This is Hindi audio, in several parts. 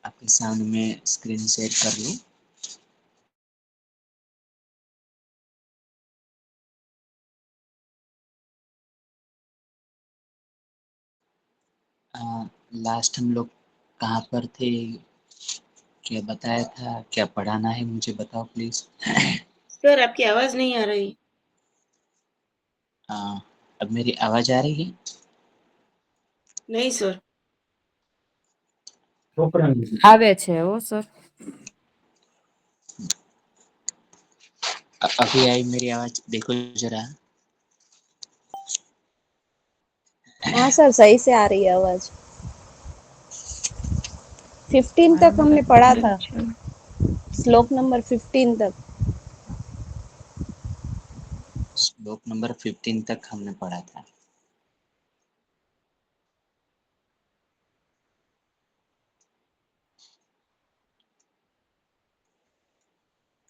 आपके सामने में स्क्रीन शेयर कर लूँ। लास्ट हम लोग कहाँ पर थे, क्या बताया था, क्या पढ़ाना है, मुझे बताओ प्लीज। सर आपकी आवाज नहीं आ रही। अब मेरी आवाज आ रही है? नहीं सर। આવે છે હો સર। अभी आई मेरी आवाज, देखो जरा। हाँ सर, सही से आ रही है आवाज। 15 तक हमने पढ़ा था, श्लोक नंबर 15 तक। श्लोक नंबर 15 तक हमने पढ़ा था।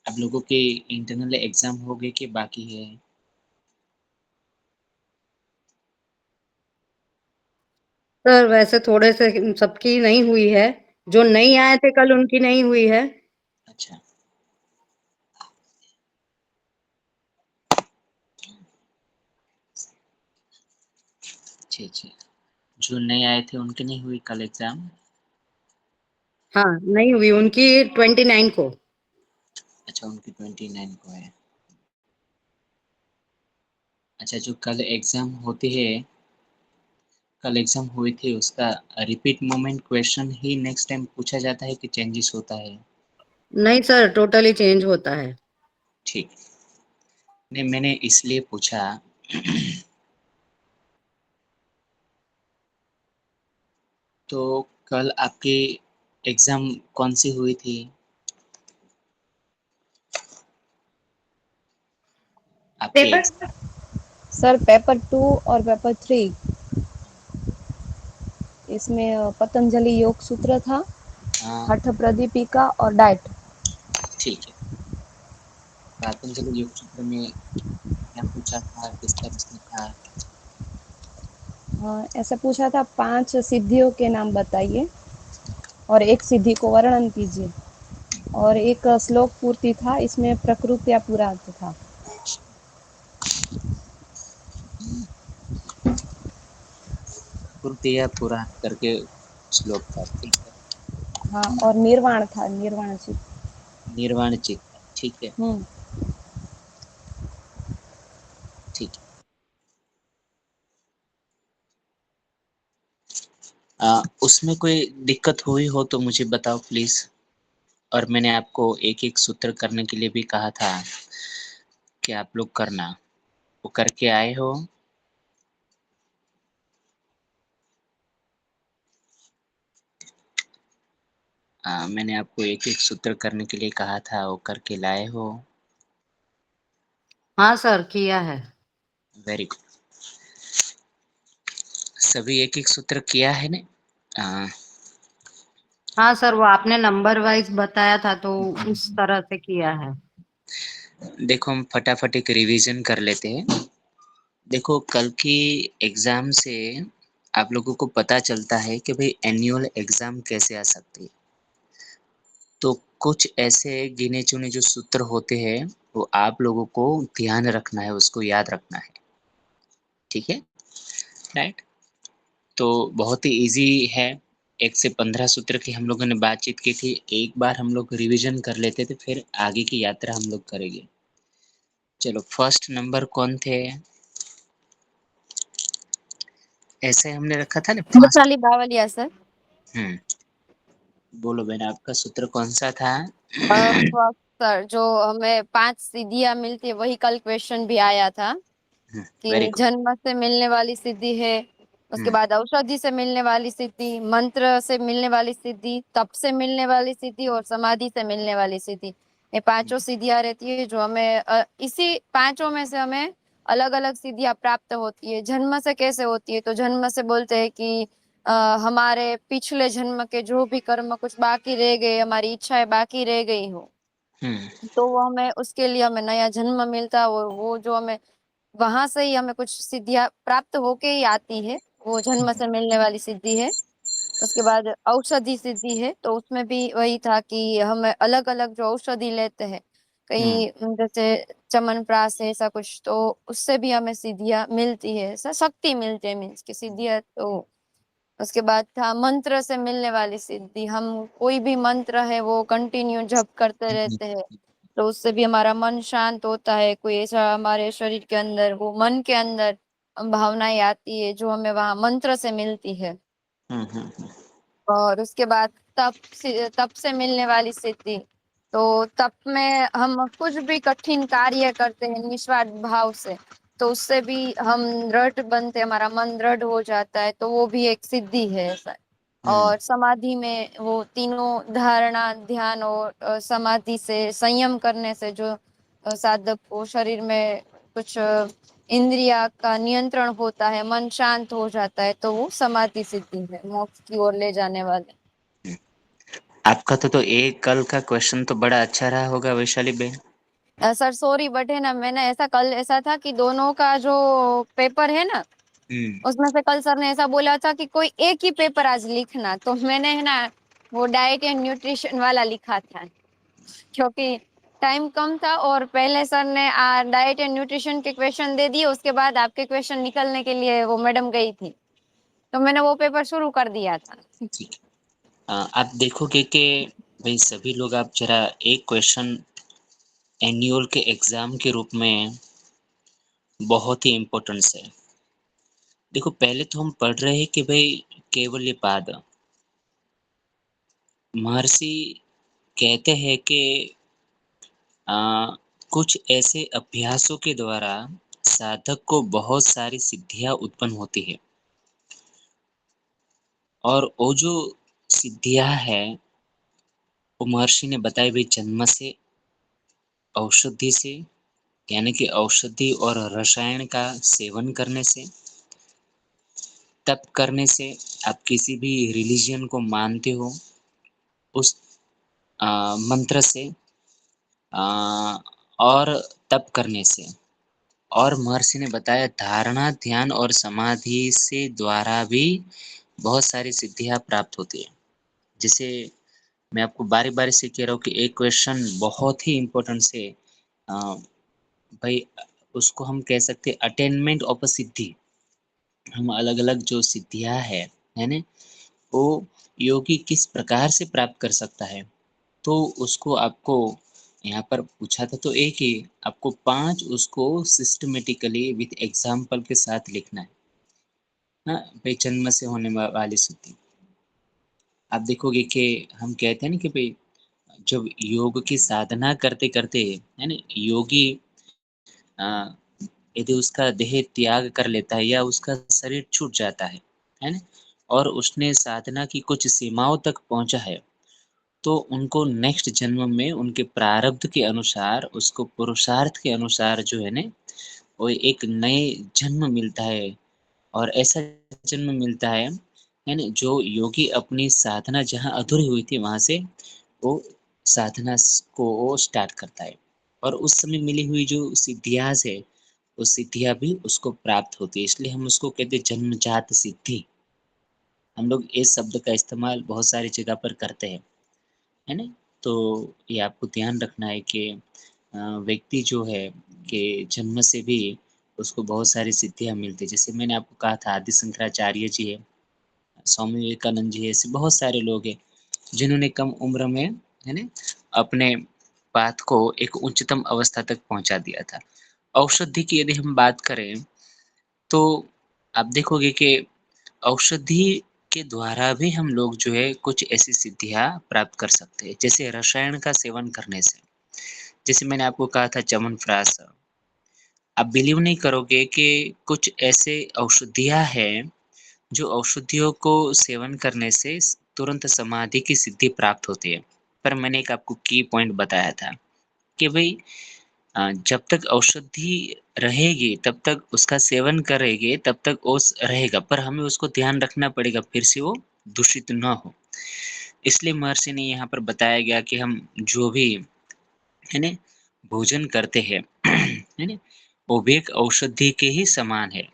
आप लोगों के इंटरनल एग्जाम हो गए कि बाकी है? सर वैसे थोड़े से सबकी नहीं हुई है, जो नहीं आए थे कल उनकी नहीं हुई है। अच्छा, ठीक, जो नहीं आए थे उनकी नहीं हुई कल एग्जाम? हाँ नहीं हुई उनकी 29 को। अच्छा, उनकी 29 को है। अच्छा, जो कल एग्जाम होती है, कल एग्जाम हुई थी, उसका रिपीट मोमेंट क्वेश्चन ही नेक्स्ट टाइम पूछा जाता है कि चेंजेस होता है? नहीं सर, टोटली चेंज होता है। ठीक, नहीं मैंने इसलिए पूछा तो कल आपकी एग्जाम कौन सी हुई थी? आपके पेपर सर पेपर 2 और पेपर 3, इसमें पतंजलि योग सूत्र था, हाँ, हठ प्रदीपिका और डाइट। ठीक है। पतंजलि योग सूत्र में क्या पूछा था, किस तरह से था? ऐसा पूछा था, 5 सिद्धियों के नाम बताइए और एक सिद्धि को वर्णन कीजिए। और एक श्लोक पूर्ति था, इसमें प्रकृति या पुराण था। पूर्तिया पूरा करके श्लोक था, ठीक है। हाँ, और निर्वाण था, निर्वाण जी। निर्वाण चित्त, ठीक है, हम्म। ठीक है। उसमें कोई दिक्कत हुई हो तो मुझे बताओ प्लीज। और मैंने आपको एक एक सूत्र करने के लिए भी कहा था कि आप लोग करना, वो करके आए हो? मैंने आपको एक एक सूत्र करने के लिए कहा था, वो करके लाए हो? हाँ सर किया है। Very good. सभी एक एक सूत्र किया है ने? हाँ सर, वो आपने नंबर वाइज बताया था तो उस तरह से किया है। देखो हम फटाफट एक रिवीजन कर लेते हैं। देखो कल की एग्जाम से आप लोगों को पता चलता है कि भाई एनुअल एग्जाम कैसे आ सकती है। तो कुछ ऐसे गिने चुने जो सूत्र होते हैं वो आप लोगों को ध्यान रखना है, उसको याद रखना है, ठीक है, राइट? तो बहुत ही इजी है। 1 से 15 सूत्र की हम लोगों ने बातचीत की थी, एक बार हम लोग रिवीजन कर लेते थे, फिर आगे की यात्रा हम लोग करेंगे। चलो, फर्स्ट नंबर कौन थे? ऐसे हमने रखा था ना फर्स्ट। वैशाली बावलिया सर। हम्म, बोलो बेटा, आपका सूत्र कौन सा था? फर्स्ट सर, जो हमें 5 सिद्धियां मिलती है वही कल क्वेश्चन भी आया था वेरी कि गुड। जन्म से मिलने वाली सिद्धि है, उसके बाद औषधि से मिलने वाली सिद्धि, मंत्र से मिलने वाली सिद्धि, तप से मिलने वाली सिद्धि और समाधि से मिलने वाली सिद्धि। ये पांचों सिद्धियां रहती है जो हमें इसी पांचों में से हमें अलग अलग सिद्धियां प्राप्त होती है। जन्म से कैसे होती है, तो जन्म से बोलते हैं कि हमारे पिछले जन्म के जो भी कर्म कुछ बाकी रह गए, हमारी इच्छाएं बाकी रह गई हो, हम्म, तो वो हमें उसके लिए हमें नया जन्म मिलता है और वो जो हमें वहां से ही हमें कुछ सिद्धियां प्राप्त होके ही आती है, वो जन्म से मिलने वाली सिद्धि है। उसके बाद औषधि सिद्धि है, तो उसमें भी वही था कि हम अलग-अलग जो औषधि लेते हैं, कहीं जैसे च्यवनप्राश है ऐसा कुछ, तो उससे भी हमें सिद्धियाँ मिलती है, शक्ति मिलती है, मीन्स की सिद्धियाँ। तो उसके बाद था मंत्र से मिलने वाली सिद्धि, हम कोई भी मंत्र है वो कंटिन्यू जप करते रहते हैं, तो उससे भी हमारा मन शांत होता है। कोई ऐसा हमारे शरीर के अंदर, वो मन के अंदर भावनाएं आती है जो हमें वहां मंत्र से मिलती है। और उसके बाद तप से मिलने वाली सिद्धि, तो तप में हम कुछ भी कठिन कार्य करते हैं निस्वार्थ भाव से, तो उससे भी हम दृढ़ बनते, हमारा मन दृढ़ हो जाता है, तो वो भी एक सिद्धि है ऐसा। और समाधि में वो तीनों धारणा, ध्यान और समाधि से, संयम करने से जो साधक को शरीर में कुछ इंद्रिया का नियंत्रण होता है, मन शांत हो जाता है, तो वो समाधि सिद्धि है, मोक्ष की ओर ले जाने वाले। आपका तो एक कल का क्वेश्चन तो बड़ा अच्छा रहा होगा वैशाली बहन। सर सॉरी, बट है ना, मैंने ऐसा कल ऐसा था कि दोनों का जो पेपर है ना, उसमें से कल सर ने ऐसा बोला था कि कोई एक ही पेपर आज लिखना, तो मैंने है ना वो डाइट एंड न्यूट्रिशन वाला लिखा था, क्योंकि टाइम कम था और पहले सर ने डाइट एंड न्यूट्रिशन के क्वेश्चन दे दिए, उसके बाद आपके क्वेश्चन निकलने के लिए वो मैडम गई थी, तो मैंने वो पेपर शुरू कर दिया था। ठीक है। आप देखोगे कि भाई सभी लोग, आप जरा एक क्वेश्चन एनुअल के एग्जाम के रूप में बहुत ही इम्पोर्टेंस है। देखो पहले तो हम पढ़ रहे हैं कि भाई केवल्यपाद महर्षि कहते हैं कि कुछ ऐसे अभ्यासों के द्वारा साधक को बहुत सारी सिद्धियां उत्पन्न होती है, और वो जो सिद्धियां है वो महर्षि ने बताई भाई जन्म से, औषधि से, यानी कि औषधि और रसायन का सेवन करने से, तप करने से, आप किसी भी रिलीजन को मानते हो उस मंत्र से, और तप करने से, और महर्षि ने बताया धारणा, ध्यान और समाधि से द्वारा भी बहुत सारी सिद्धियां प्राप्त होती है। जैसे मैं आपको बारी-बारी से कह रहा हूँ कि एक क्वेश्चन बहुत ही इम्पोर्टेंट है, भाई उसको हम कह सकते हैं अटेनमेंट ऑफ अ सिद्धि। हम अलग-अलग जो सिद्धियां है ना, वो योगी किस प्रकार से प्राप्त कर सकता है, तो उसको आपको यहाँ पर पूछा था, तो एक ही आपको 5 उसको सिस्टमैटिकली विथ एग्ज़ाम्पल के साथ लिखना है। हाँ, भाई जन्म से होने वाली सिद्धि। आप देखोगे कि हम कहते हैं ना कि भाई जब योग की साधना करते-करते है ना, योगी अ, यदि उसका देह त्याग कर लेता है या उसका शरीर छूट जाता है ना? और उसने साधना की कुछ सीमाओं तक पहुँचा है, तो उनको नेक्स्ट जन्म में उनके प्रारब्ध के अनुसार, उसको पुरुषार्थ के अनुसार जो है ना, वो एक नए जन्म मिलता है, और ऐसा जन्म मिलता है ना? जो योगी अपनी साधना जहाँ अधूरी हुई थी वहाँ से वो साधना को वो स्टार्ट करता है, और उस समय मिली हुई जो सिद्धियाँ है, वो सिद्धियाँ भी उसको प्राप्त होती है, इसलिए हम उसको कहते हैं जन्मजात सिद्धि। हम लोग इस शब्द का इस्तेमाल बहुत सारी जगह पर करते हैं, है ना? तो ये आपको ध्यान रखना है कि व्यक्ति जो है कि जन्म से भी उसको बहुत सारी सिद्धियाँ मिलती हैं। जैसे मैंने आपको कहा था आदि शंकराचार्य जी है, स्वामी विवेकानंद जी है, ऐसे बहुत सारे लोग हैं जिन्होंने कम उम्र में, है ना, अपने बात को एक उच्चतम अवस्था तक पहुँचा दिया था। औषधि की यदि हम बात करें, तो आप देखोगे कि औषधि के द्वारा भी हम लोग जो है कुछ ऐसी सिद्धियाँ प्राप्त कर सकते हैं, जैसे रसायन का सेवन करने से। जैसे मैंने आपको कहा था च्यवनप्राश, आप बिलीव नहीं करोगे कि कुछ ऐसे औषधियाँ हैं, जो औषधियों को सेवन करने से तुरंत समाधि की सिद्धि प्राप्त होती है। पर मैंने एक आपको की पॉइंट बताया था कि भई जब तक औषधि रहेगी, तब तक उसका सेवन करेंगे, तब तक ओस रहेगा, पर हमें उसको ध्यान रखना पड़ेगा फिर से वो दूषित ना हो। इसलिए महर्षि ने यहाँ पर बताया गया कि हम जो भी, है ना, भोजन करते हैं, है ना, वो भी एक औषधि के ही समान है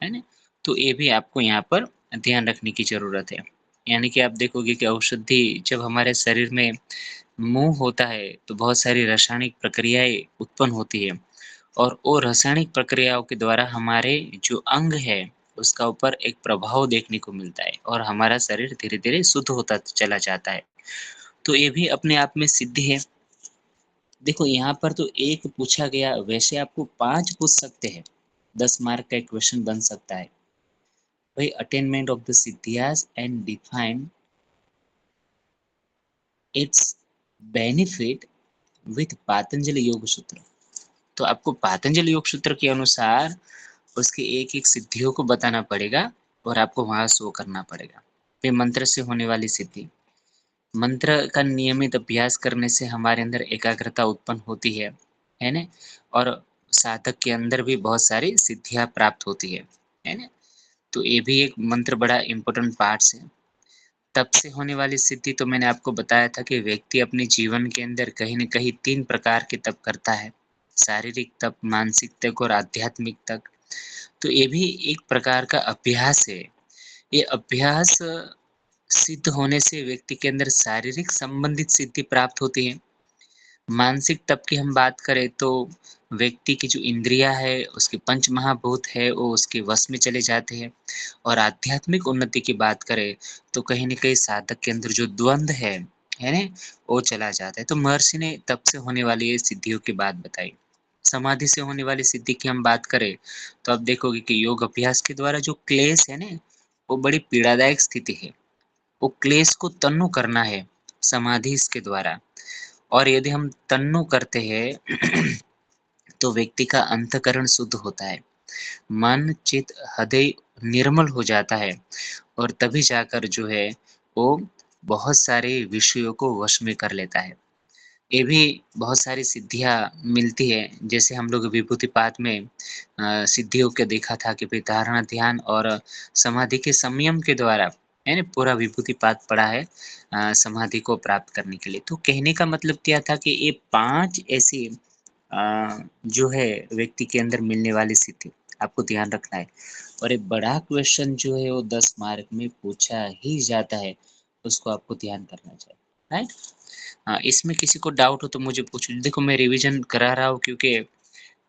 ना? तो ये भी आपको यहाँ पर ध्यान रखने की ज़रूरत है। यानी कि आप देखोगे कि औषधि जब हमारे शरीर में मुँह होता है, तो बहुत सारी रासायनिक प्रक्रियाएँ उत्पन्न होती है और वो रासायनिक प्रक्रियाओं के द्वारा हमारे जो अंग है, उसका ऊपर एक प्रभाव देखने को मिलता है और हमारा शरीर धीरे-धीरे शुद्ध होता चला जाता है। तो ये भी अपने आप में सिद्धि है। देखो यहाँ पर तो 1 पूछा गया, वैसे आपको 5 पूछ सकते हैं। 10 मार्क का एक क्वेश्चन बन सकता है। भाई attainment of the siddhis and define its benefit with Patanjali Yoga Sutra. तो आपको पातंजलि योग सूत्र के अनुसार उसकी एक-एक सिद्धियों को बताना पड़ेगा और आपको वहाँ शो करना पड़ेगा। फिर मंत्र से होने वाली सिद्धि। मंत्र का नियमित अभ्यास करने से हमारे अंदर एकाग्रता उत्पन्न होती है ना? और साधक के अंदर भी बहुत सारी सिद्धियाँ प्राप्त होती है ना? तो ये भी एक मंत्र बड़ा इम्पोर्टेंट पार्ट्स है। तप से होने वाली सिद्धि तो मैंने आपको बताया था कि व्यक्ति अपने जीवन के अंदर कहीं न कहीं 3 प्रकार के तप करता है। शारीरिक तप, मानसिक तप और आध्यात्मिक तप। तो ये भी एक प्रकार का अभ्यास है। ये अभ्यास सिद्ध होने से व्यक्ति के अंदर शारीरिक संबंधित सिद्धि प्राप्त होती है। मानसिक तप की हम बात करें तो व्यक्ति की जो इंद्रियाँ है, उसके पंच महाभूत है, वो उसके वश में चले जाते हैं। और आध्यात्मिक उन्नति की बात करें, तो कहीं न कहीं साधक के अंदर जो द्वंद है ना? वो चला जाता है। तो महर्षि ने तप से होने वाली ये सिद्धियों की बात बताई। समाधि से होने वाली सिद्धि की हम बात करें, तो आप देखोगे कि योग अभ्यास के द्वारा जो क्लेश है ना, वो बड़ी पीड़ादायक स्थिति है। वो क्लेश को तन्नु करना है, समाधि इसके द्वारा। और यदि हम तन्नु करते हैं तो व्यक्ति का अंतःकरण शुद्ध होता है। मन, चित्त, हृदय निर्मल हो जाता है और तभी जाकर जो है वो बहुत सारे विषयों को वश में कर लेता है। ये भी बहुत सारी सिद्धियाँ मिलती हैं, जैसे हम लोग विभूतिपाद में सिद्धियों को देखा था कि भई धारणा, ध्यान और समाधि के संयम के द्वारा, है ना? पूरा विभूतिपाद पढ़ा है समाधि को प्राप्त करने के लिए। तो कहने का मतलब क्या था कि ये 5 ऐसी जो है व्यक्ति के अंदर मिलने वाली सिद्धि, आपको ध्यान रखना है। और एक बड़ा क्वेश्चन जो है वो 10 मार्क में पूछा ही जाता है, उसको आपको ध्यान करना चाहिए, राइट? हाँ, इसमें किसी को डाउट हो तो मुझे पूछो। देखो मैं रिवीजन करा रहा हूँ क्योंकि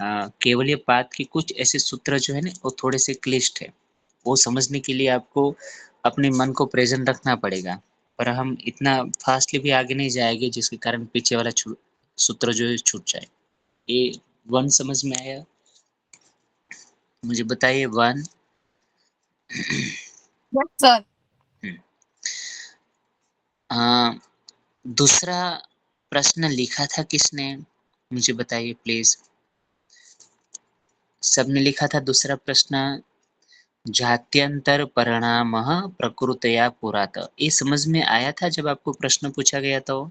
केवलीय पाद के कुछ ऐसे सूत्र जो है ना वो थोड़े से क्लिष्ट है। वो समझने के लिए आपको अपने मन को प्रेज़ेंट रखना पड़ेगा। पर हम इतना फ़ास्टली भी आगे नहीं जाएँगे जिसके कारण पीछे वाला सूत्र जो है छूट जाए। ये 1 समझ में आया? मुझे बताइए 1। Yes sir. हुँ। अ, दूसरा प्रश्न लिखा था किसने? मुझे बताइए प्लीज़। सबने लिखा था दूसरा प्रश्न जात्यंतरपरिणामः प्रकृत्या पुरात्। ये समझ में आया था जब आपको प्रश्न पूछा गया तो?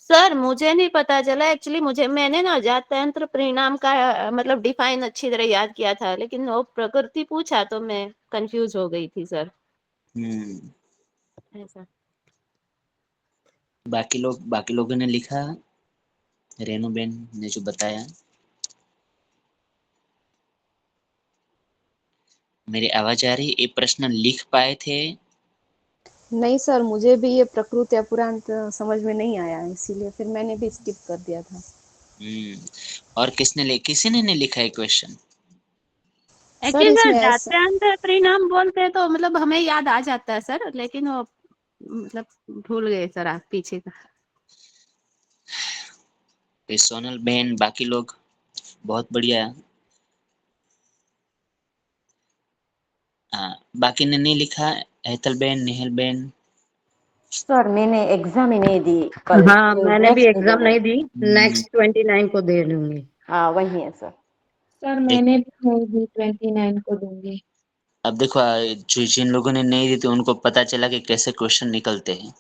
सर मुझे नहीं पता चला एक्चुअली मैंने ना जात्यंतर परिणाम का मतलब डिफाइन अच्छी तरह याद किया था, लेकिन वो प्रकृति पूछा तो मैं कंफ्यूज हो गई थी सर। हुँ। ऐसा। बाकी लोगों ने लिखा, रेनू बेन ने जो बताया। मेरी आवाज़ आ रही है? ये प्रश्न लिख पाए थे? नहीं सर, मुझे भी ये प्रकृति पुराण समझ में नहीं आया, इसीलिए फिर मैंने भी स्किप कर दिया था। हुँ। और किसी ने नहीं लिखा है क्वेश्चन? सर एक्चुअली सर इसमें ऐसा जात्यांतर परिणाम बोलते हैं तो मतलब हमें याद आ जाता है सर, लेकिन वो मतलब भूल गए सर आप पीछे का। ये सोनल बहन, बाकी लोग बहुत बढ़िया। हाँ, बाकी ने नहीं लिखा, हेतल बहन, नेहल बहन। सर मैंने एग्जाम ही नहीं दी कल, हाँ, मैंने भी नेक्स्ट एग्जाम देना। नहीं दी। हुँ। नेक्स्ट 29 को दे लूंगी। हाँ वही है सर। सर देख मैंने भी नहीं दी, 29 को दूंगी। अब देखो जिन लोगों ने नहीं दी थी उनको पता चला कि कैसे क्वेश्चन निकलते हैं।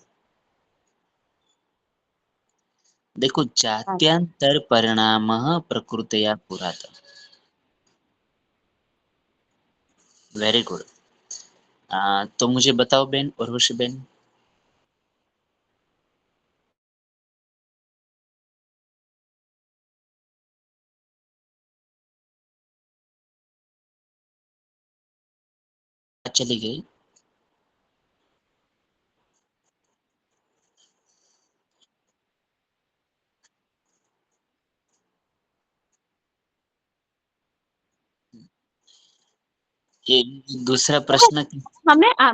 देखो हाँ सर। जात्यंतरपरिणामः प्रकृत्या पुरात्। Very good. तो मुझे बताओ बेन, उर्वशी बेन। चली गई। ये दूसरा प्रश्न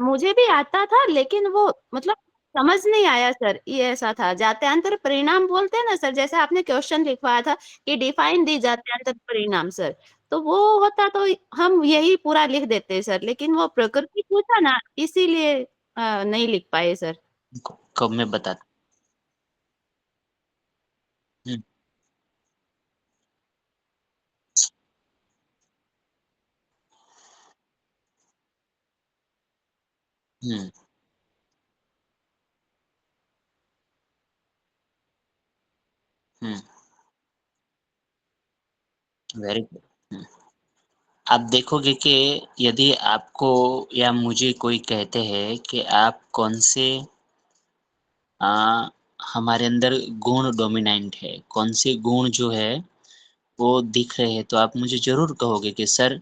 मुझे भी आता था, लेकिन वो मतलब समझ नहीं आया सर, ये ऐसा था। जात्यांतर परिणाम बोलते हैं ना सर, जैसे आपने क्वेश्चन लिखवाया था कि डिफाइन दी जात्यांतर परिणाम सर, तो वो होता तो हम यही पूरा लिख देते सर, लेकिन वो प्रकृति पूछा ना, इसीलिए नहीं लिख पाए सर। कब मैं बताता। हम्म हम्म हम्म वेरी गुड। आप देखोगे कि यदि आपको या मुझे कोई कहते हैं कि आप कौन से आ, हमारे अंदर गुण डोमिनेंट है, कौन से गुण जो है वो दिख रहे हैं, तो आप मुझे ज़रूर कहोगे कि सर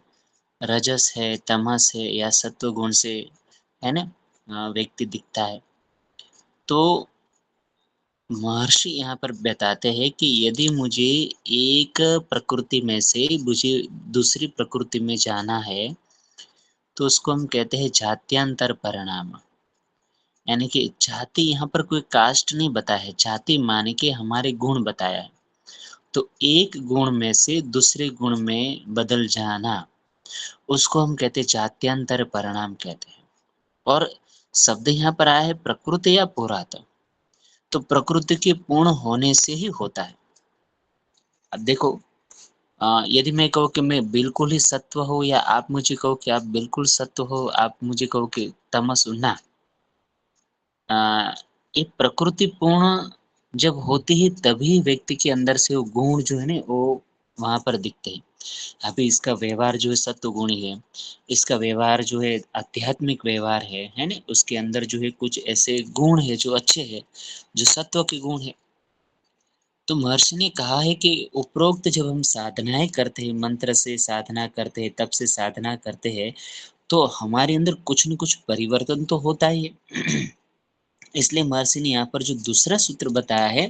रजस है, तमस है या सत्व गुण से, है ना, व्यक्ति दिखता है। तो महर्षि यहाँ पर बताते हैं कि यदि मुझे एक प्रकृति में से मुझे दूसरी प्रकृति में जाना है, तो उसको हम कहते हैं जात्यांतर परिणाम। यानी कि जाति यहाँ पर कोई कास्ट नहीं बताया है, जाति माने के हमारे गुण बताया है। तो एक गुण में से दूसरे गुण में बदल जाना, उसको हम कहते हैं जात्यांतर परिणाम कहते हैं। और शब्द यहाँ पर आया है प्रकृति या पुरातन, तो प्रकृति के पूर्ण होने से ही होता है। अब देखो, यदि मैं कहूँ कि मैं बिल्कुल ही सत्व हूँ, या आप मुझे कहो कि आप बिल्कुल सत्व हो, आप मुझे कहो कि तमस हो, ना, अ, ये प्रकृति पूर्ण जब होती है तभी व्यक्ति के अंदर से वो गुण जो है ना वो वहां पर दिखते हैं। अभी इसका व्यवहार जो है सत्व गुणी है, इसका व्यवहार जो है आध्यात्मिक व्यवहार है ना, उसके अंदर जो है कुछ ऐसे गुण है जो अच्छे हैं, जो सत्व के गुण है। तो महर्षि ने कहा है कि उपरोक्त जब हम साधनाएं करते हैं, मंत्र से साधना करते हैं, तप से साधना करते हैं, तो हमारे अंदर कुछ न कुछ परिवर्तन तो होता ही है। इसलिए महर्षि ने यहाँ पर जो दूसरा सूत्र बताया है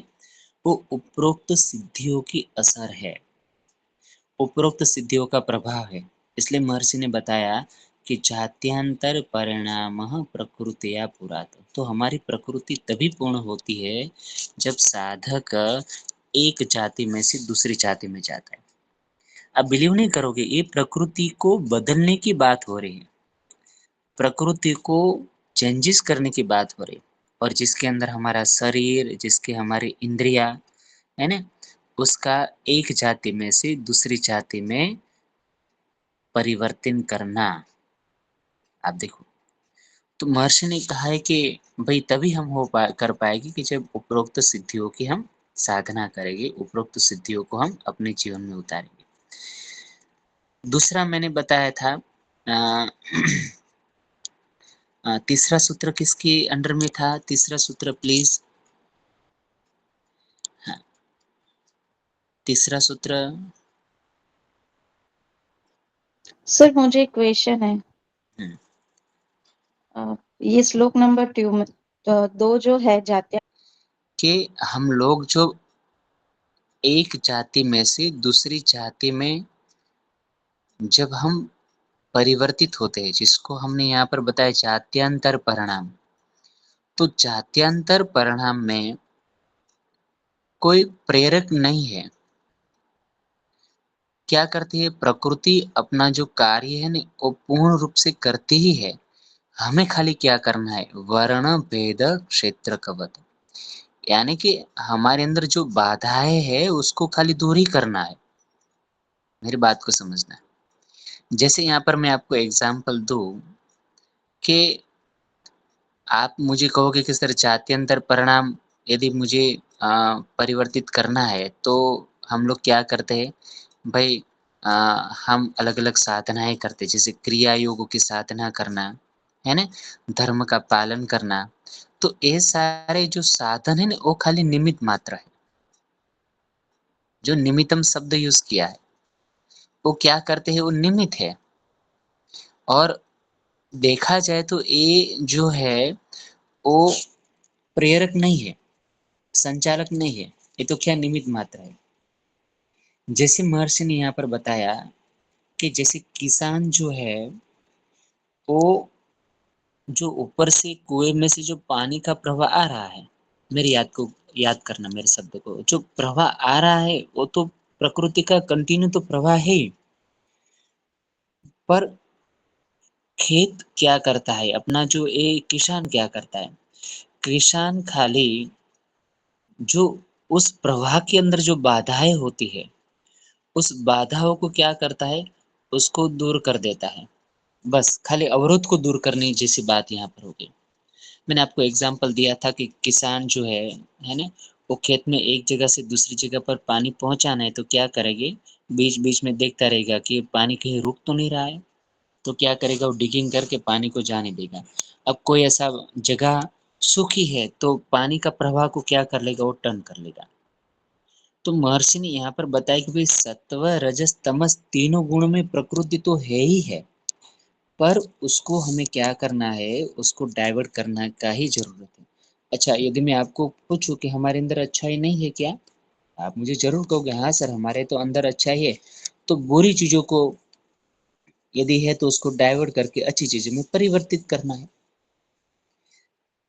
वो उपरोक्त सिद्धियों की असर है, उपरोक्त सिद्धियों का प्रभाव है। इसलिए महर्षि ने बताया कि जात्यांतर परिणाम प्रकृतिया पुरात, तो हमारी प्रकृति तभी पूर्ण होती है जब साधक एक जाति में से दूसरी जाति में जाता है। आप बिलीव नहीं करोगे, ये प्रकृति को बदलने की बात हो रही है, प्रकृति को चेंजेस करने की बात हो रही है। और जिसके अंदर हमारा शरीर, जिसके हमारी इंद्रिया है ना, उसका एक जाति में से दूसरी जाति में परिवर्तन करना। आप देखो, तो महर्षि ने कहा है कि भाई तभी हम कर पाएगी कि जब उपरोक्त सिद्धियों की हम साधना करेंगे, उपरोक्त सिद्धियों को हम अपने जीवन में उतारेंगे। दूसरा मैंने बताया था, तीसरा सूत्र किसके अंडर में था? तीसरा सूत्र प्लीज। हाँ, तीसरा सूत्र। सर मुझे एक क्वेश्चन है। हम्म, ये श्लोक नंबर 2 जो है जात्या, कि हम लोग जो एक जाति में से दूसरी जाति में जब हम परिवर्तित होते हैं, जिसको हमने यहाँ पर बताया जात्यांतर परिणाम, तो जात्यांतर परिणाम में कोई प्रेरक नहीं है। क्या करती है प्रकृति? अपना जो कार्य है ना वो पूर्ण रूप से करती ही है, हमें खाली क्या करना है, वर्ण भेद क्षेत्र कवत, यानी कि हमारे अंदर जो बाधाएं है उसको खाली दूर ही करना है। मेरी बात को समझना है। जैसे यहाँ पर मैं आपको एग्जांपल दूं कि आप मुझे कहोगे कि सर जात्यंतर परिणाम यदि मुझे परिवर्तित करना है तो हम लोग क्या करते हैं भाई? अ, हम अलग-अलग साधनाएँ करते हैं, जैसे क्रिया योगों की साधना करना, है ना? धर्म का पालन करना। तो ये सारे जो साधन है ना वो खाली निमित्त मात्र है। जो निमित्तम शब्द यूज़ किया है, वो क्या करते हैं? वो निमित्त है। और देखा जाए तो ये जो है वो प्रेरक नहीं है, संचालक नहीं है, ये तो क्या निमित्त मात्र है। जैसे महर्षि ने यहाँ पर बताया कि जैसे किसान जो है वो जो ऊपर से कुएं में से जो पानी का प्रवाह आ रहा है, मेरी याद करना मेरे शब्द को, जो प्रवाह आ रहा है वो तो प्रकृति का कंटिन्यू तो प्रवाह है ही, पर खेत क्या करता है, अपना जो ये किसान क्या करता है, किसान खाली जो उस प्रवाह के अंदर जो बाधाएं होती है, उस बाधाओं को क्या करता है, उसको दूर कर देता है। बस खाली अवरोध को दूर करने जैसी बात यहाँ पर होगी। मैंने आपको एग्जाम्पल दिया था कि किसान जो है ना, वो खेत में एक जगह से दूसरी जगह पर पानी पहुँचाना है तो क्या करेंगे, बीच-बीच में देखता रहेगा कि पानी कहीं रुक तो नहीं रहा है, तो क्या करेगा, वो डिगिंग करके पानी को जाने देगा। अब कोई ऐसा जगह सूखी है तो पानी का प्रवाह को क्या कर लेगा, वो टर्न कर लेगा। तो महर्षि ने यहाँ पर बताया कि भाई सत्व रजस तमस तीनों गुण में प्रकृति तो है ही है, पर उसको हमें क्या करना है, उसको डाइवर्ट करना का ही जरूरत है। अच्छा, यदि मैं आपको पूछूं कि हमारे अंदर अच्छाई नहीं है क्या, आप मुझे जरूर कहोगे हाँ सर हमारे तो अंदर अच्छाई है, तो बुरी चीजों को यदि है तो उसको डाइवर्ट करके अच्छी चीजों में परिवर्तित करना है।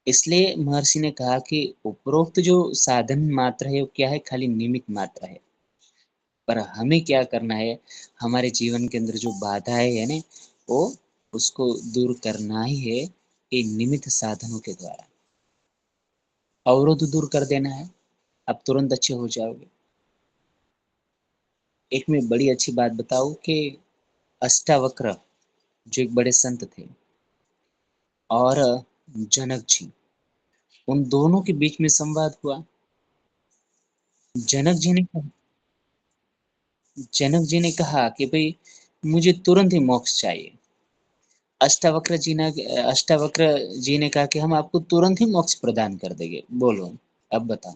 इसलिए महर्षि ने कहा कि उपरोक्त जो साधन मात्र है वो क्या है, खाली निमित्त मात्र है, पर हमें क्या करना है, हमारे जीवन के अंदर जो बाधाएं है ना, वो उसको दूर करना ही है, ये निमित्त साधनों के द्वारा अवरोध दूर कर देना है, आप तुरंत अच्छे हो जाओगे। एक मैं बड़ी अच्छी बात बताऊं कि अष्टावक्र जो एक बड़े संत थे और जनक जी, उन दोनों के बीच में संवाद हुआ। जनक जी ने जनक जी ने कहा कि भाई मुझे तुरंत ही मोक्ष चाहिए। अष्टावक्र जी ने कहा कि हम आपको तुरंत ही मोक्ष प्रदान कर देंगे, बोलो अब बताओ।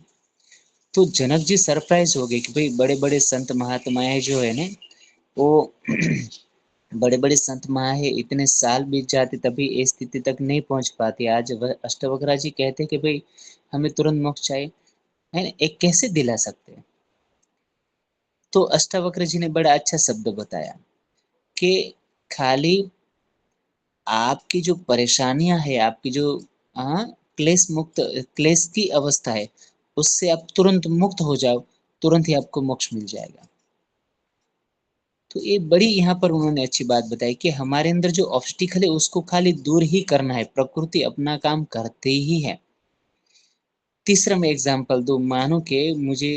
तो जनक जी सरप्राइज हो गए कि भाई बड़े बड़े संत महात्माएं जो है ना, वो बड़े बड़े संत महाए इतने साल बीत जाते तभी इस स्थिति तक नहीं पहुंच पाती, आज वह अष्टावक्र जी कहते कि भाई हमें तुरंत मोक्ष चाहिए, है ना, एक कैसे दिला सकते हैं। तो अष्टावक्र जी ने बड़ा अच्छा शब्द बताया कि खाली आपकी जो परेशानियां है, आपकी जो हाँ क्लेश की अवस्था है, उससे आप तुरंत मुक्त हो जाओ, तुरंत ही आपको मोक्ष मिल जाएगा। तो ये बड़ी यहाँ पर उन्होंने अच्छी बात बताई कि हमारे अंदर जो ऑब्स्टिकल है उसको खाली दूर ही करना है, प्रकृति अपना काम करते ही है। तीसरा मैं एग्जांपल दूं, मानो कि मुझे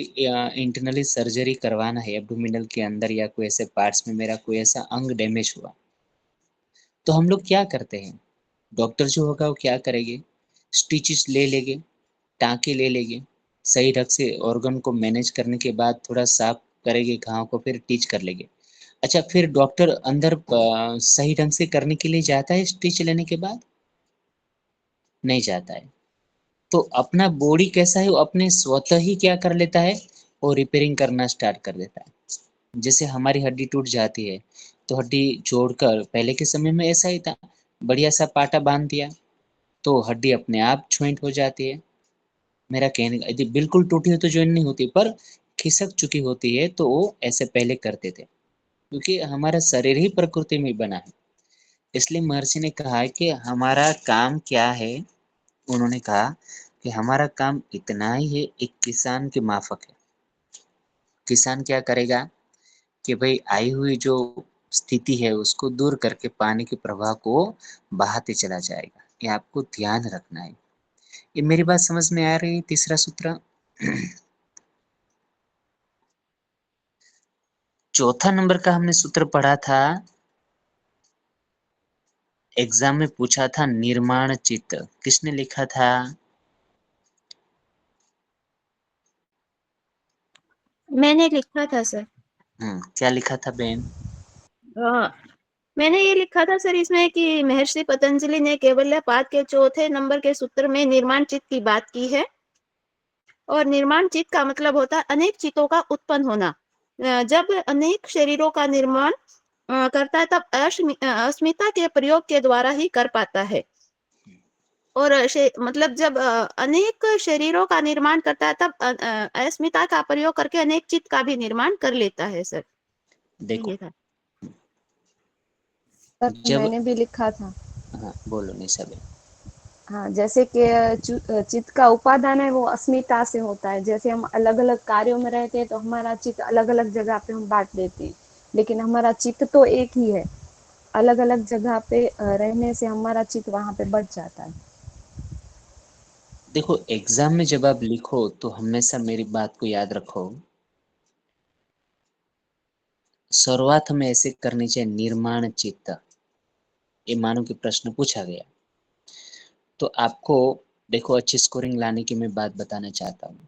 इंटरनली सर्जरी करवाना है, एब्डोमिनल के अंदर या कोई ऐसे पार्ट्स में मेरा कोई ऐसा अंग डैमेज हुआ, तो हम लोग क्या करते हैं, डॉक्टर जो होगा वो क्या करेंगे, स्टिचेस ले लेंगे, टाँके ले लेंगे, सही ढंग से ऑर्गन को मैनेज करने के बाद थोड़ा साफ करेंगे घाव को, फिर टिच कर लेंगे। अच्छा, फिर डॉक्टर अंदर सही ढंग से करने के लिए जाता है स्टिच लेने के बाद? नहीं जाता है। तो अपना बॉडी कैसा है, वो अपने स्वतः ही क्या कर लेता है, वो रिपेयरिंग करना स्टार्ट कर देता है। जैसे हमारी हड्डी टूट जाती है, तो हड्डी जोड़कर पहले के समय में ऐसा ही था, बढ़िया सा पाटा बांध दिया तो हड्डी अपने आप ज्वाइंट हो जाती है। मेरा कहने का, यदि बिल्कुल टूटी हो तो ज्वाइंट नहीं होती, पर खिसक चुकी होती है तो वो ऐसे पहले करते थे, क्योंकि हमारा शरीर ही प्रकृति में बना है। इसलिए महर्षि ने कहा है कि हमारा काम क्या है, उन्होंने कहा कि हमारा काम इतना ही है, एक किसान के माफक है। किसान क्या करेगा कि भाई आई हुई जो स्थिति है उसको दूर करके पानी के प्रवाह को बहाते चला जाएगा, ये आपको ध्यान रखना है। ये मेरी बात समझ में आ रही है? तीसरा सूत्र। चौथा नंबर का हमने सूत्र पढ़ा था, एग्जाम में पूछा था, निर्माण चित्त किसने लिखा था? मैंने लिखा था सर। क्या लिखा था बहन? मैंने ये लिखा था सर इसमें कि महर्षि पतंजलि ने केवल्यपाद के चौथे नंबर के सूत्र में निर्माण चित्त की बात की है, और निर्माण चित्त का मतलब होता है अनेक चित्तों का उत्पन्न होना। जब अनेक शरीरों का निर्माण करता है तब अस्मिता के प्रयोग के द्वारा ही कर पाता है, और मतलब जब अनेक शरीरों का निर्माण करता है तब अस्मिता का प्रयोग करके अनेक चित्त का भी निर्माण कर लेता है सर। देखो, ये था सर जब मैंने भी लिखा था। हाँ बोलो निशा बेन। हाँ, जैसे कि चित्त का उपादान है वो अस्मिता से होता है। जैसे हम अलग अलग कार्यों में रहते हैं तो हमारा चित्त अलग अलग जगह पे हम बांट देते हैं, लेकिन हमारा चित्त तो एक ही है। अलग अलग जगह पे रहने से हमारा चित्त वहां पे बढ़ जाता है। देखो एग्जाम में जब आप लिखो तो हमेशा मेरी बात को याद रखो, शुरुआत हमें ऐसे करनी चाहिए, निर्माण चित्त। ये मानो कि प्रश्न पूछा गया तो आपको देखो अच्छी स्कोरिंग लाने की मैं बात बताना चाहता हूँ।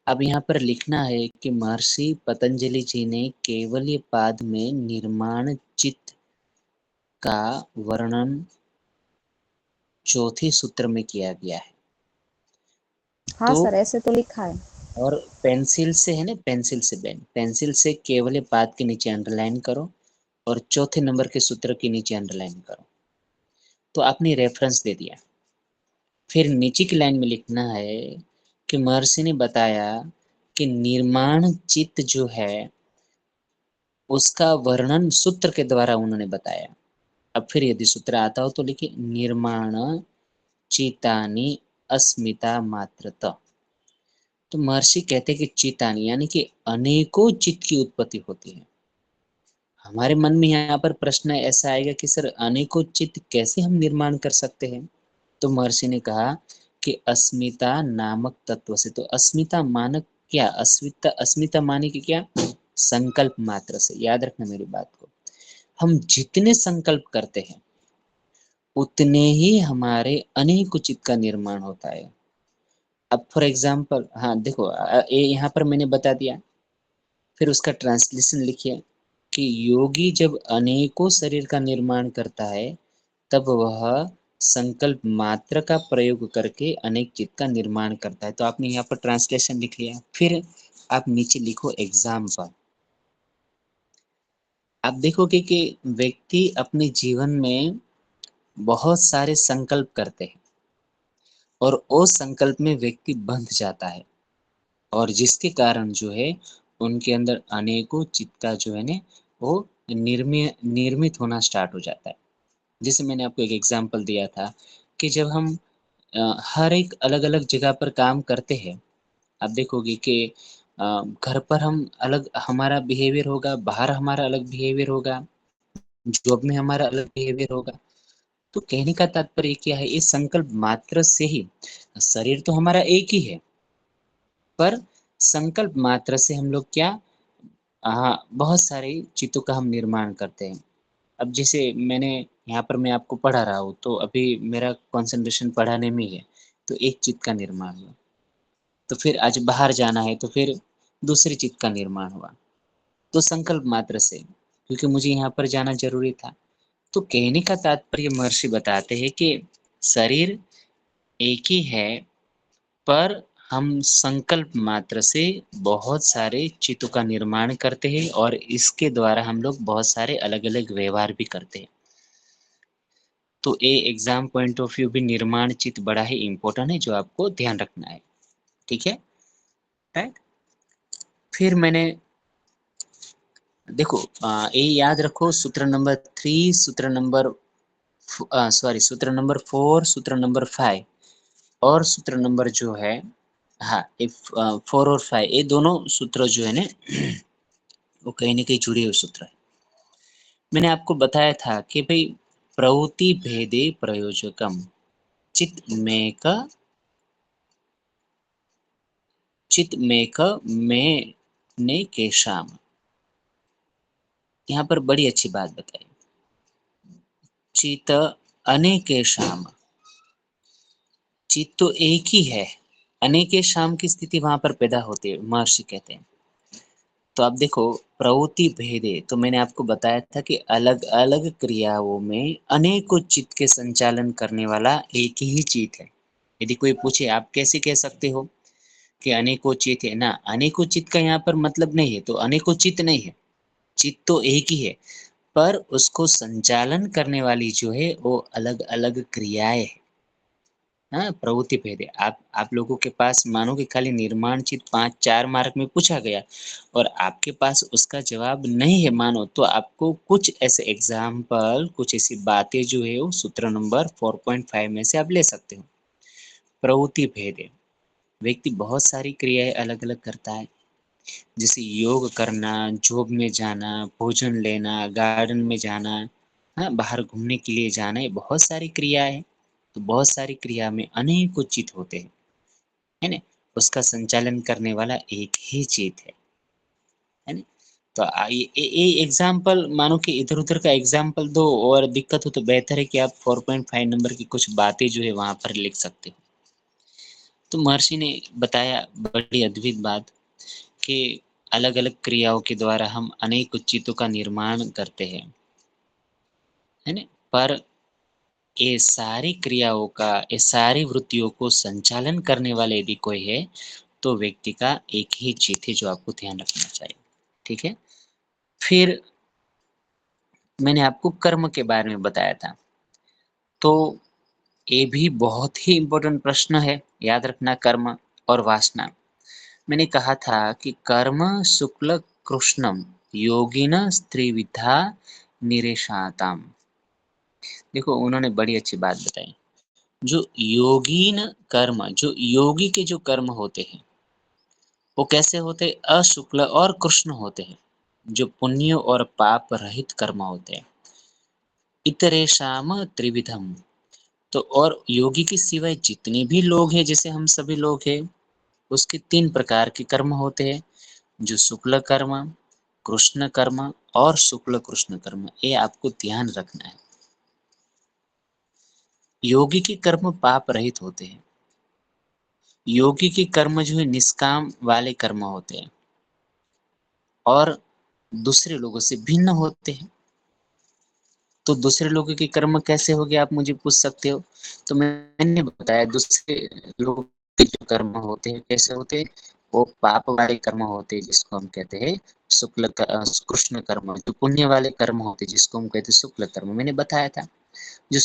अब यहाँ पर लिखना है कि महर्षि पतंजलि जी ने केवल ये पाद में निर्माण चित्त का वर्णन चौथे सूत्र में किया गया है। हाँ तो सर, ऐसे तो लिखा है। और पेंसिल से है ना, पेंसिल से बेन, पेंसिल से केवल ये पाद के नीचे अंडरलाइन करो और चौथे नंबर के सूत्र के नीचे अंडरलाइन करो। तो आपने रेफरेंस दे दिया। फिर नीचे की लाइन में लिखना है कि महर्षि ने बताया कि निर्माण चित्त जो है उसका वर्णन सूत्र के द्वारा उन्होंने बताया। अब फिर यदि सूत्र आता हो तो लिखिए निर्माण चितानि अस्मिता मात्रत। तो महर्षि कहते हैं कि चितानि यानी कि अनेकों चित्त की उत्पत्ति होती है। हमारे मन में यहाँ पर प्रश्न ऐसा आएगा कि सर अनेकों चित्त कैसे हम निर्माण कर सकते हैं? तो महर्षि ने कहा कि अस्मिता नामक तत्व से। तो अस्मिता मानक क्या, अस्मिता अस्मिता माने कि क्या, संकल्प मात्र से। याद रखना मेरी बात को, हम जितने संकल्प करते हैं उतने ही हमारे अनेक चित्त का निर्माण होता है। अब फॉर एग्जाम्पल, हाँ देखो ये यहाँ पर मैंने बता दिया। फिर उसका ट्रांसलेशन लिखिए कि योगी जब अनेकों शरीर का निर्माण करता है तब वह संकल्प मात्र का प्रयोग करके अनेक चित्त का निर्माण करता है। तो आपने यहाँ पर ट्रांसलेशन लिख लिया। फिर आप नीचे लिखो एग्जाम्पल। आप देखोगे कि व्यक्ति अपने जीवन में बहुत सारे संकल्प करते हैं और उस संकल्प में व्यक्ति बंध जाता है और जिसके कारण जो है उनके अंदर अनेकों चित्त का जो है ना वो निर्मित होना स्टार्ट हो जाता है। जैसे मैंने आपको एक एग्जांपल दिया था कि जब हम हर एक अलग-अलग जगह पर काम करते हैं, आप देखोगे कि घर पर हम अलग हमारा बिहेवियर होगा, बाहर हमारा अलग बिहेवियर होगा, जॉब में हमारा अलग बिहेवियर होगा। तो कहने का तात्पर्य क्या है, इस संकल्प मात्र से ही शरीर तो हमारा एक ही है, पर संकल्प मात्र से हम लोग क्या, हाँ, बहुत सारे चित्तों का हम निर्माण करते हैं। अब जैसे मैंने यहाँ पर मैं आपको पढ़ा रहा हूँ, तो अभी मेरा कंसंट्रेशन पढ़ाने में ही है, तो एक चित्त का निर्माण हुआ। तो फिर आज बाहर जाना है, तो फिर दूसरे चित्त का निर्माण हुआ। तो संकल्प मात्र से, क्योंकि मुझे यहाँ पर जाना ज़रूरी था। तो कहने का तात्पर्य महर्षि बताते हैं कि शरीर एक ही है, पर हम संकल्प मात्र से बहुत सारे चित्तों का निर्माण करते हैं और इसके द्वारा हम लोग बहुत सारे अलग-अलग व्यवहार भी करते हैं। तो ये एग्ज़ाम पॉइंट ऑफ व्यू भी निर्माण चित्त बड़ा ही इम्पोर्टेंट है, जो आपको ध्यान रखना है। ठीक है? राइट? फिर मैंने देखो ये याद रखो, सूत्र नंबर 3, सूत्र नंबर सूत्र नंबर 4, सूत्र नंबर 5 और सूत्र नंबर जो है, हाँ, 4 और 5 ये दोनों सूत्र जो है ना वो कहीं न कहीं जुड़े हुए सूत्र हैं। मैंने आपको बताया था कि भई प्रवृत्ति भेदे प्रयोजकम चित्मेक मेने केशाम। यहाँ पर बड़ी अच्छी बात बताई, चित अनेकेशाम। चित तो एक ही है, अनेकेशाम की स्थिति वहां पर पैदा होती है, महर्षि कहते हैं। तो आप देखो प्रवृत्ति भेदे, तो मैंने आपको बताया था कि अलग अलग क्रियाओं में अनेकों चित्त के संचालन करने वाला एक ही चित्त है। यदि कोई पूछे आप कैसे कह सकते हो कि अनेकों चित्त है, ना अनेकों चित्त का यहाँ पर मतलब नहीं है, तो अनेकों चित्त नहीं है, चित्त तो एक ही है, पर उसको संचालन करने वाली जो है वो अलग अलग क्रियाएं है हाँ, प्रवृत्ति भेद है। आप लोगों के पास मानो कि खाली निर्माण चित्त 5-4 मार्क में पूछा गया और आपके पास उसका जवाब नहीं है मानो, तो आपको कुछ ऐसे एग्ज़ाम्पल, कुछ ऐसी बातें जो है वो सूत्र नंबर 4.5 में से आप ले सकते हो। प्रवृत्ति भेद है। व्यक्ति बहुत सारी क्रियाएँ अलग-अलग करता है, जैसे योग करना, जॉब में जाना, भोजन लेना, गार्डन में जाना, हाँ, बाहर घूमने के लिए जाना, ये बहुत सारी क्रिया है। तो बहुत सारी क्रिया में अनेकों चित्त होते हैं, है ना? उसका संचालन करने वाला एक ही चित्त है ना? तो ये एग्ज़ाम्पल मानो कि इधर-उधर का एग्ज़ाम्पल दो और दिक्कत हो तो बेहतर है कि आप 4.5 नंबर की कुछ बातें जो है वहाँ पर लिख सकते हो। तो महर्षि ने बताया बड़ी अद्भुत बात कि अलग-अलग क्रियाओं के द्वारा हम अनेक चित्तों का निर्माण करते हैं, है ना? पर ये सारी क्रियाओं का, ये सारी वृत्तियों को संचालन करने वाला यदि कोई है, तो व्यक्ति का एक ही चित्त है जो आपको ध्यान रखना चाहिए, ठीक है? फिर मैंने आपको कर्म के बारे में बताया था, तो ये भी बहुत ही इम्पोर्टेंट प्रश्न है, याद रखना कर्म और वासना। मैंने कहा था कि कर्म शुक्ल कृष्णम योगिन त्रिविधा निरेशाताम। देखो उन्होंने बड़ी अच्छी बात बताई। जो योगीन कर्म, जो योगी के जो कर्म होते हैं, वो कैसे होते हैं? अशुक्ल और कृष्ण होते हैं, जो पुण्य और पाप रहित कर्म होते हैं। इतरेषाम त्रिविधम। तो और योगी के सिवाय जितने भी लोग हैं, जैसे हम सभी लोग हैं, उसके 3 प्रकार के कर्म होते हैं, जो शुक्ल कर्म, कृष्ण कर्म और शुक्ल कृष्ण कर्म। ये आपको ध्यान रखना है। योगी के कर्म पाप रहित होते हैं। योगी के कर्म जो है निष्काम वाले कर्म होते हैं और दूसरे लोगों से भिन्न होते हैं। तो दूसरे लोगों के कर्म कैसे हो गए, आप मुझे पूछ सकते हो। तो मैंने बताया दूसरे लोगों के जो कर्म होते हैं कैसे होते हैं, वो पाप वाले कर्म होते हैं जिसको हम कहते हैं कृष्ण कर्म। जो पुण्य वाले कर्म होते हैं जिसको हम कहते हैं शुक्ल कर्म, मैंने बताया था। जो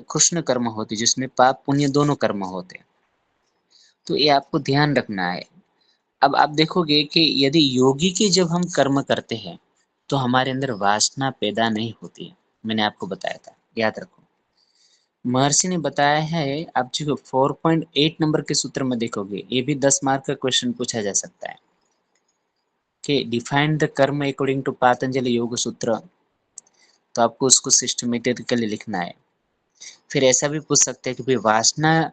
कृष्ण कर्म होते हैं जिसमें पाप पुण्य दोनों कर्म होते हैं। तो ये आपको ध्यान रखना है। अब आप देखोगे कि यदि योगी के जब हम कर्म करते हैं, तो हमारे अंदर वासना पैदा नहीं होती है। मैंने आपको बताया था, याद रखो। महर्षि ने बताया है, आप जो 4.8 नंबर के सूत्र में देखोगे, ये भी 10 मार्क का क्वेश्चन पूछा जा सकता है कि डिफाइन द कर्म अकॉर्डिंग टू पातंजलि योग सूत्र। तो आपको उसको सिस्टमेटिकली लिखना है। फिर ऐसा भी पूछ सकते हैं कि भाई वासना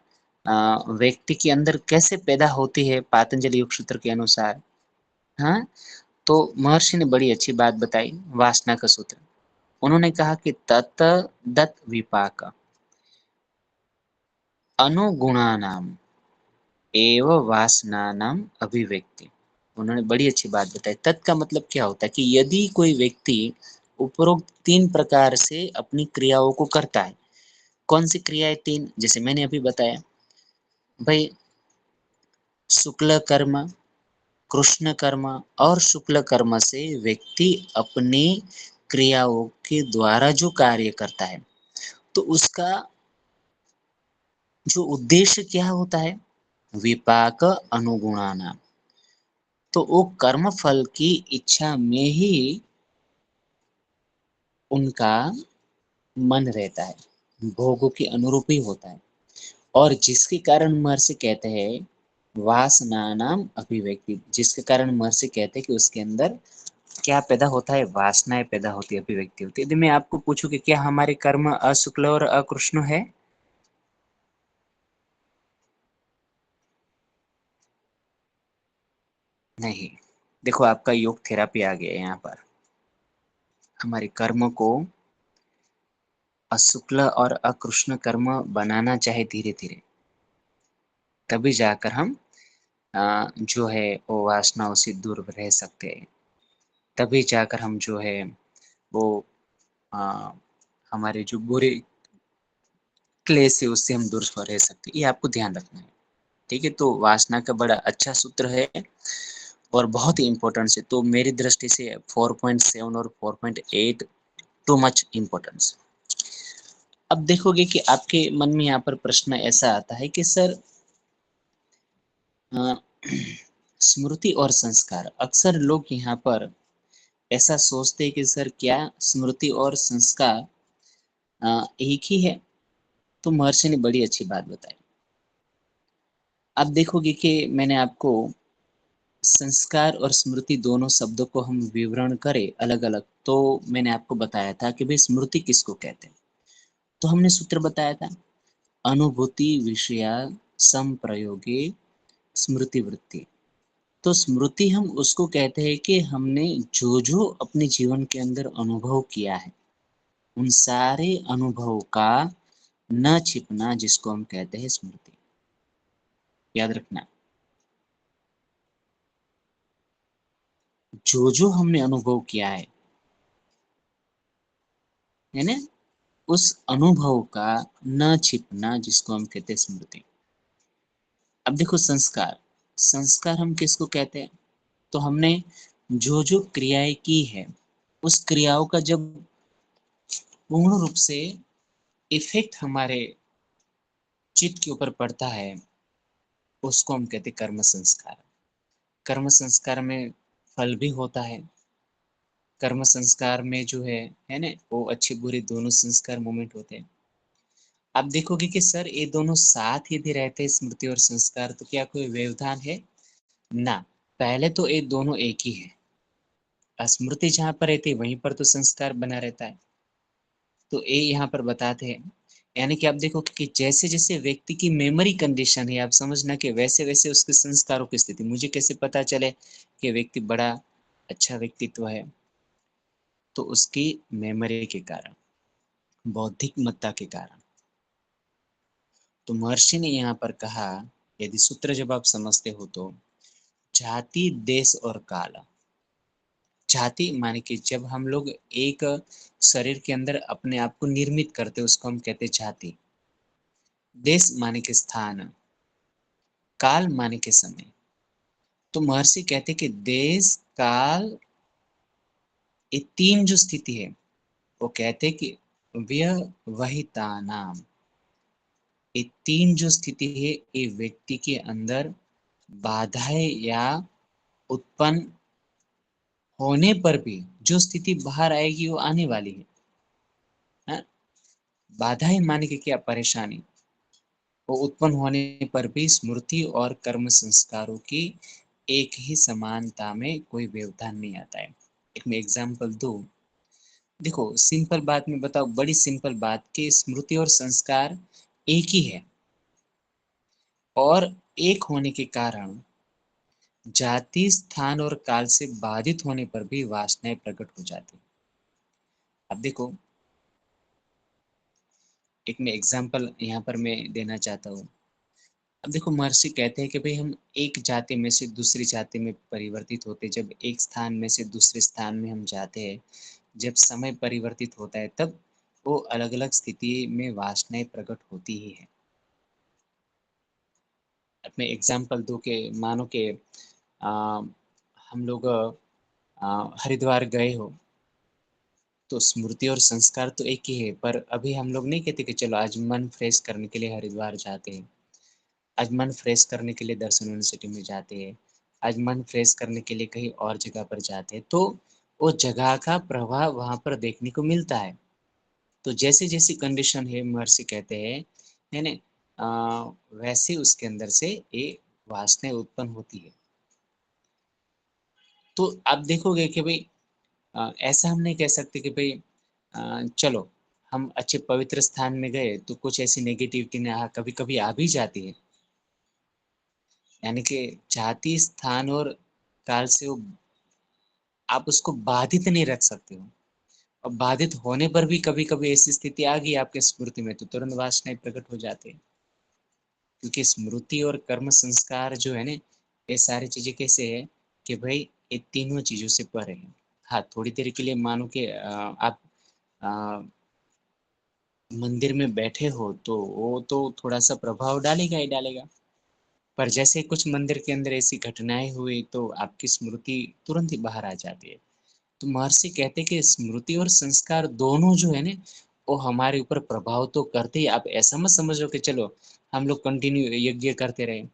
व्यक्ति के अंदर कैसे पैदा होती है पातंजलि योग सूत्र के अनुसार। हाँ, तो महर्षि ने बड़ी अच्छी बात बताई वासना का सूत्र। उन्होंने कहा कि तत दत विपाक अनुगुणानाम एव वासनानाम अभिव्यक्ति। उन्होंने बड़ी अच्छी बात बताई। तत् का मतलब क्या होता है कि यदि कोई व्यक्ति उपरोक्त 3 प्रकार से अपनी क्रियाओं को करता है। कौन सी क्रियाएं 3? जैसे मैंने अभी बताया भाई, शुक्ल कर्म, कृष्ण कर्म और शुक्ल कर्म से व्यक्ति अपनी क्रियाओं के द्वारा जो कार्य करता है, तो उसका जो उद्देश्य क्या होता है? विपाक अनुगुणानाम। तो वो कर्म फल की इच्छा में ही उनका मन रहता है, भोगों के अनुरूप ही होता है। और जिसके कारण महर्षि कहते हैं वासनानाम अभिव्यक्ति, जिसके कारण महर्षि कहते हैं कि उसके अंदर क्या पैदा होता है? वासनाएं पैदा होती है, अभिव्यक्ति होती है। यदि मैं आपको पूछूं कि क्या हमारे कर्म अशुक्ल और अकृष्ण है? नहीं। देखो आपका योग थेरापी आ गया है यहाँ पर। हमारे कर्म को अशुक्ल और अकृष्ण कर्म बनाना चाहे धीरे धीरे, तभी जाकर हम जो है वो वासनाओं से दूर रह सकते हैं। तभी जाकर हम जो है वो अ, हमारे जो बुरे क्लेश है उससे हम दूर रह सकते हैं। ये आपको ध्यान रखना है, ठीक है? तो वासना का बड़ा अच्छा सूत्र है और बहुत ही इम्पोर्टेंस है। तो मेरी दृष्टि से 4.7 और 4.8 टू मच इम्पोर्टेंस। अब देखोगे कि आपके मन में यहाँ पर प्रश्न ऐसा आता है कि सर अ, स्मृति और संस्कार, अक्सर लोग यहाँ पर ऐसा सोचते हैं कि सर क्या स्मृति और संस्कार एक ही है? तो महर्षि ने बड़ी अच्छी बात बताई। आप देखोगे कि मैंने आपको संस्कार और स्मृति दोनों शब्दों को हम विवरण करें अलग-अलग, तो मैंने आपको बताया था कि भाई स्मृति किसको कहते हैं? तो हमने सूत्र बताया था, अनुभूति विषया संप्रयोगे स्मृति वृत्ति। तो स्मृति हम उसको कहते हैं कि हमने जो-जो अपने जीवन के अंदर अनुभव किया है, उन सारे अनुभवों का न छिपना जिसको हम कहते हैं स्मृति। याद रखना। जो-जो हमने अनुभव किया है ना? उस अनुभव का न छिपना जिसको हम कहते हैं स्मृति। अब देखो संस्कार, संस्कार हम किसको कहते हैं? तो हमने जो-जो क्रियाएँ की है, उस क्रियाओं का जब पूर्ण रूप से इफ़ेक्ट हमारे चित्त के ऊपर पड़ता है, उसको हम कहते हैं कर्म संस्कार। कर्म संस्कार में फल भी होता है। कर्म संस्कार में जो है ना? वो अच्छे-बुरे दोनों संस्कार मोमेंट होते हैं। आप देखोगे कि सर ये दोनों साथ यदि रहते हैं स्मृति और संस्कार तो क्या कोई व्यवधान है? ना, पहले तो ये दोनों एक ही है। स्मृति जहाँ पर रहती है वहीं पर तो संस्कार बना रहता है। तो ये यहाँ पर बताते हैं, यानी कि आप देखो कि जैसे-जैसे व्यक्ति की मेमोरी कंडीशन है, आप समझना कि वैसे-वैसे उसके संस्कारों की स्थिति। मुझे कैसे पता चले कि व्यक्ति बड़ा अच्छा व्यक्तित्व है? तो उसकी मेमोरी के कारण, बौद्धिक मत्ता के कारण। तो महर्षि ने यहाँ पर कहा, यदि सूत्र जब आप समझते हो तो जाति, देश और काल। जाति माने कि जब हम लोग एक शरीर के अंदर अपने आप को निर्मित करते हैं उसको हम कहते हैं जाति। देश माने कि स्थान, काल माने कि समय। तो महर्षि कहते हैं कि देश, काल ये 3 जो स्थिति है, वो कहते हैं कि व्यवहितानाम। ये 3 जो स्थिति है, ये व्यक्ति के अंदर बाधाएँ या उत्पन्न होने पर भी जो स्थिति बाहर आएगी वो आने वाली है। हाँ? बाधाएँ माने कि क्या परेशानी, वो उत्पन्न होने पर भी स्मृति और कर्म संस्कारों की एक ही समानता में कोई व्यवधान नहीं आता है। एक मैं एग्ज़ाम्पल दूँ, देखो सिंपल बात मैं बताऊँ, बड़ी सिंपल बात कि स्मृति और संस्कार एक ही है और एक होने के कारण जाति, स्थान और काल से बाधित होने पर भी वासनाएँ प्रकट हो जाती हैं। अब देखो, एक मैं एग्ज़ाम्पल यहाँ पर मैं देना चाहता हूँ। अब देखो महर्षि कहते हैं कि भई हम एक जाति में से दूसरी जाति में परिवर्तित होते, जब एक स्थान में से दूसरे स्थान में हम जाते हैं, जब समय परिवर्तित होता है तब वो अलग-अलग स्थिति में वासनाएँ प्रकट होती ही हैं। अब मैं एग्ज़ाम्पल दूँ कि मानो कि हम लोग हरिद्वार गए हो, तो स्मृति और संस्कार तो एक ही है, पर अभी हम लोग नहीं कहते कि चलो आज मन फ्रेश करने के लिए हरिद्वार जाते हैं। आज मन फ्रेश करने के लिए दर्शन यूनिवर्सिटी में जाते हैं, आज मन फ्रेश करने के लिए कहीं और जगह पर जाते हैं, तो वो जगह का प्रभाव वहाँ पर देखने को मिलता है। तो जैसे-जैसी कंडीशन है महर्षि कहते हैं, है ना? वैसे उसके अंदर से ये वासनाएँ उत्पन्न होती है। तो आप देखोगे कि भई ऐसा हम नहीं कह सकते कि भई चलो हम अच्छे पवित्र स्थान में गए तो कुछ ऐसी नेगेटिविटी ना कभी-कभी आ भी जाती है। यानी कि जाति, स्थान और काल से वो आप उसको बाधित नहीं रख सकते हो। और बाधित होने पर भी कभी-कभी ऐसी स्थिति आ गई आपके स्मृति में तो तुरंत वासनाएँ प्रकट हो जाते हैं। क्योंकि स्मृति और कर्म संस्कार जो है ना, ये सारी चीज़ें कैसे है कि भई ये तीनों चीज़ों से परे हैं। हाँ, थोड़ी देर के लिए मानो कि आप अ, मंदिर में बैठे हो तो वो तो थोड़ा-सा प्रभाव डालेगा ही डालेगा। पर जैसे कुछ मंदिर के अंदर ऐसी घटनाएँ हुई तो आपकी स्मृति तुरंत ही बाहर आ जाती है। तो महर्षि कहते हैं कि स्मृति और संस्कार दोनों जो है ना, वो हमारे ऊपर प्रभाव तो करते ही। आप ऐसा मत समझो कि चलो हम लोग कंटिन्यू यज्ञ करते रहे,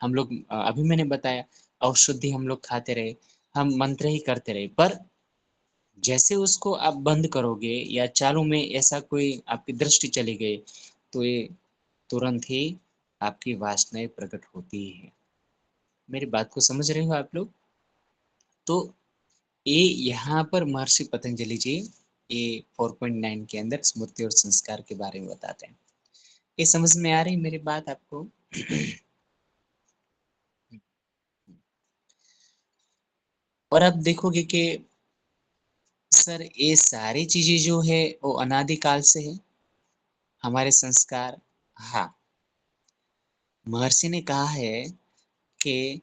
हम लोग अभी मैंने बताया औषधि हम लोग खाते रहे, हम मंत्र ही करते रहे, पर जैसे उसको आप बंद करोगे या चालू में ऐसा कोई आपकी दृष्टि चली गई, तो ये तुरंत ही आपकी वासनाएं प्रकट होती ही है। मेरी बात को समझ रहे हो आप लोग? तो ये यहाँ पर महर्षि पतंजलि जी ये 4.9 के अंदर स्मृति और संस्कार के बारे में बताते हैं। ये समझ में आ रही मेरी बात आपको? और आप देखोगे कि सर ये सारी चीजें जो है वो अनादिकाल से है, हमारे संस्कार। हाँ, महर्षि ने कहा है कि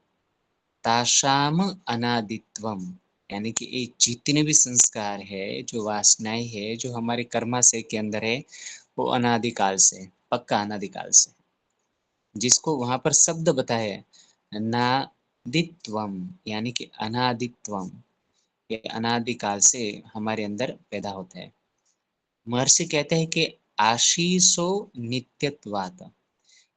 ताशाम अनादित्वम, यानी कि ये जितने भी संस्कार है, जो वासनाएं है, जो हमारे कर्माशय के अंदर है, वो अनादिकाल से, पक्का अनादिकाल से। जिसको वहां पर शब्द बताया है नादित्वम, यानी कि अनादित्वम, ये अनादिकाल से हमारे अंदर पैदा होता है। महर्षि कहते हैं कि आशीषो नित्यत्वात्,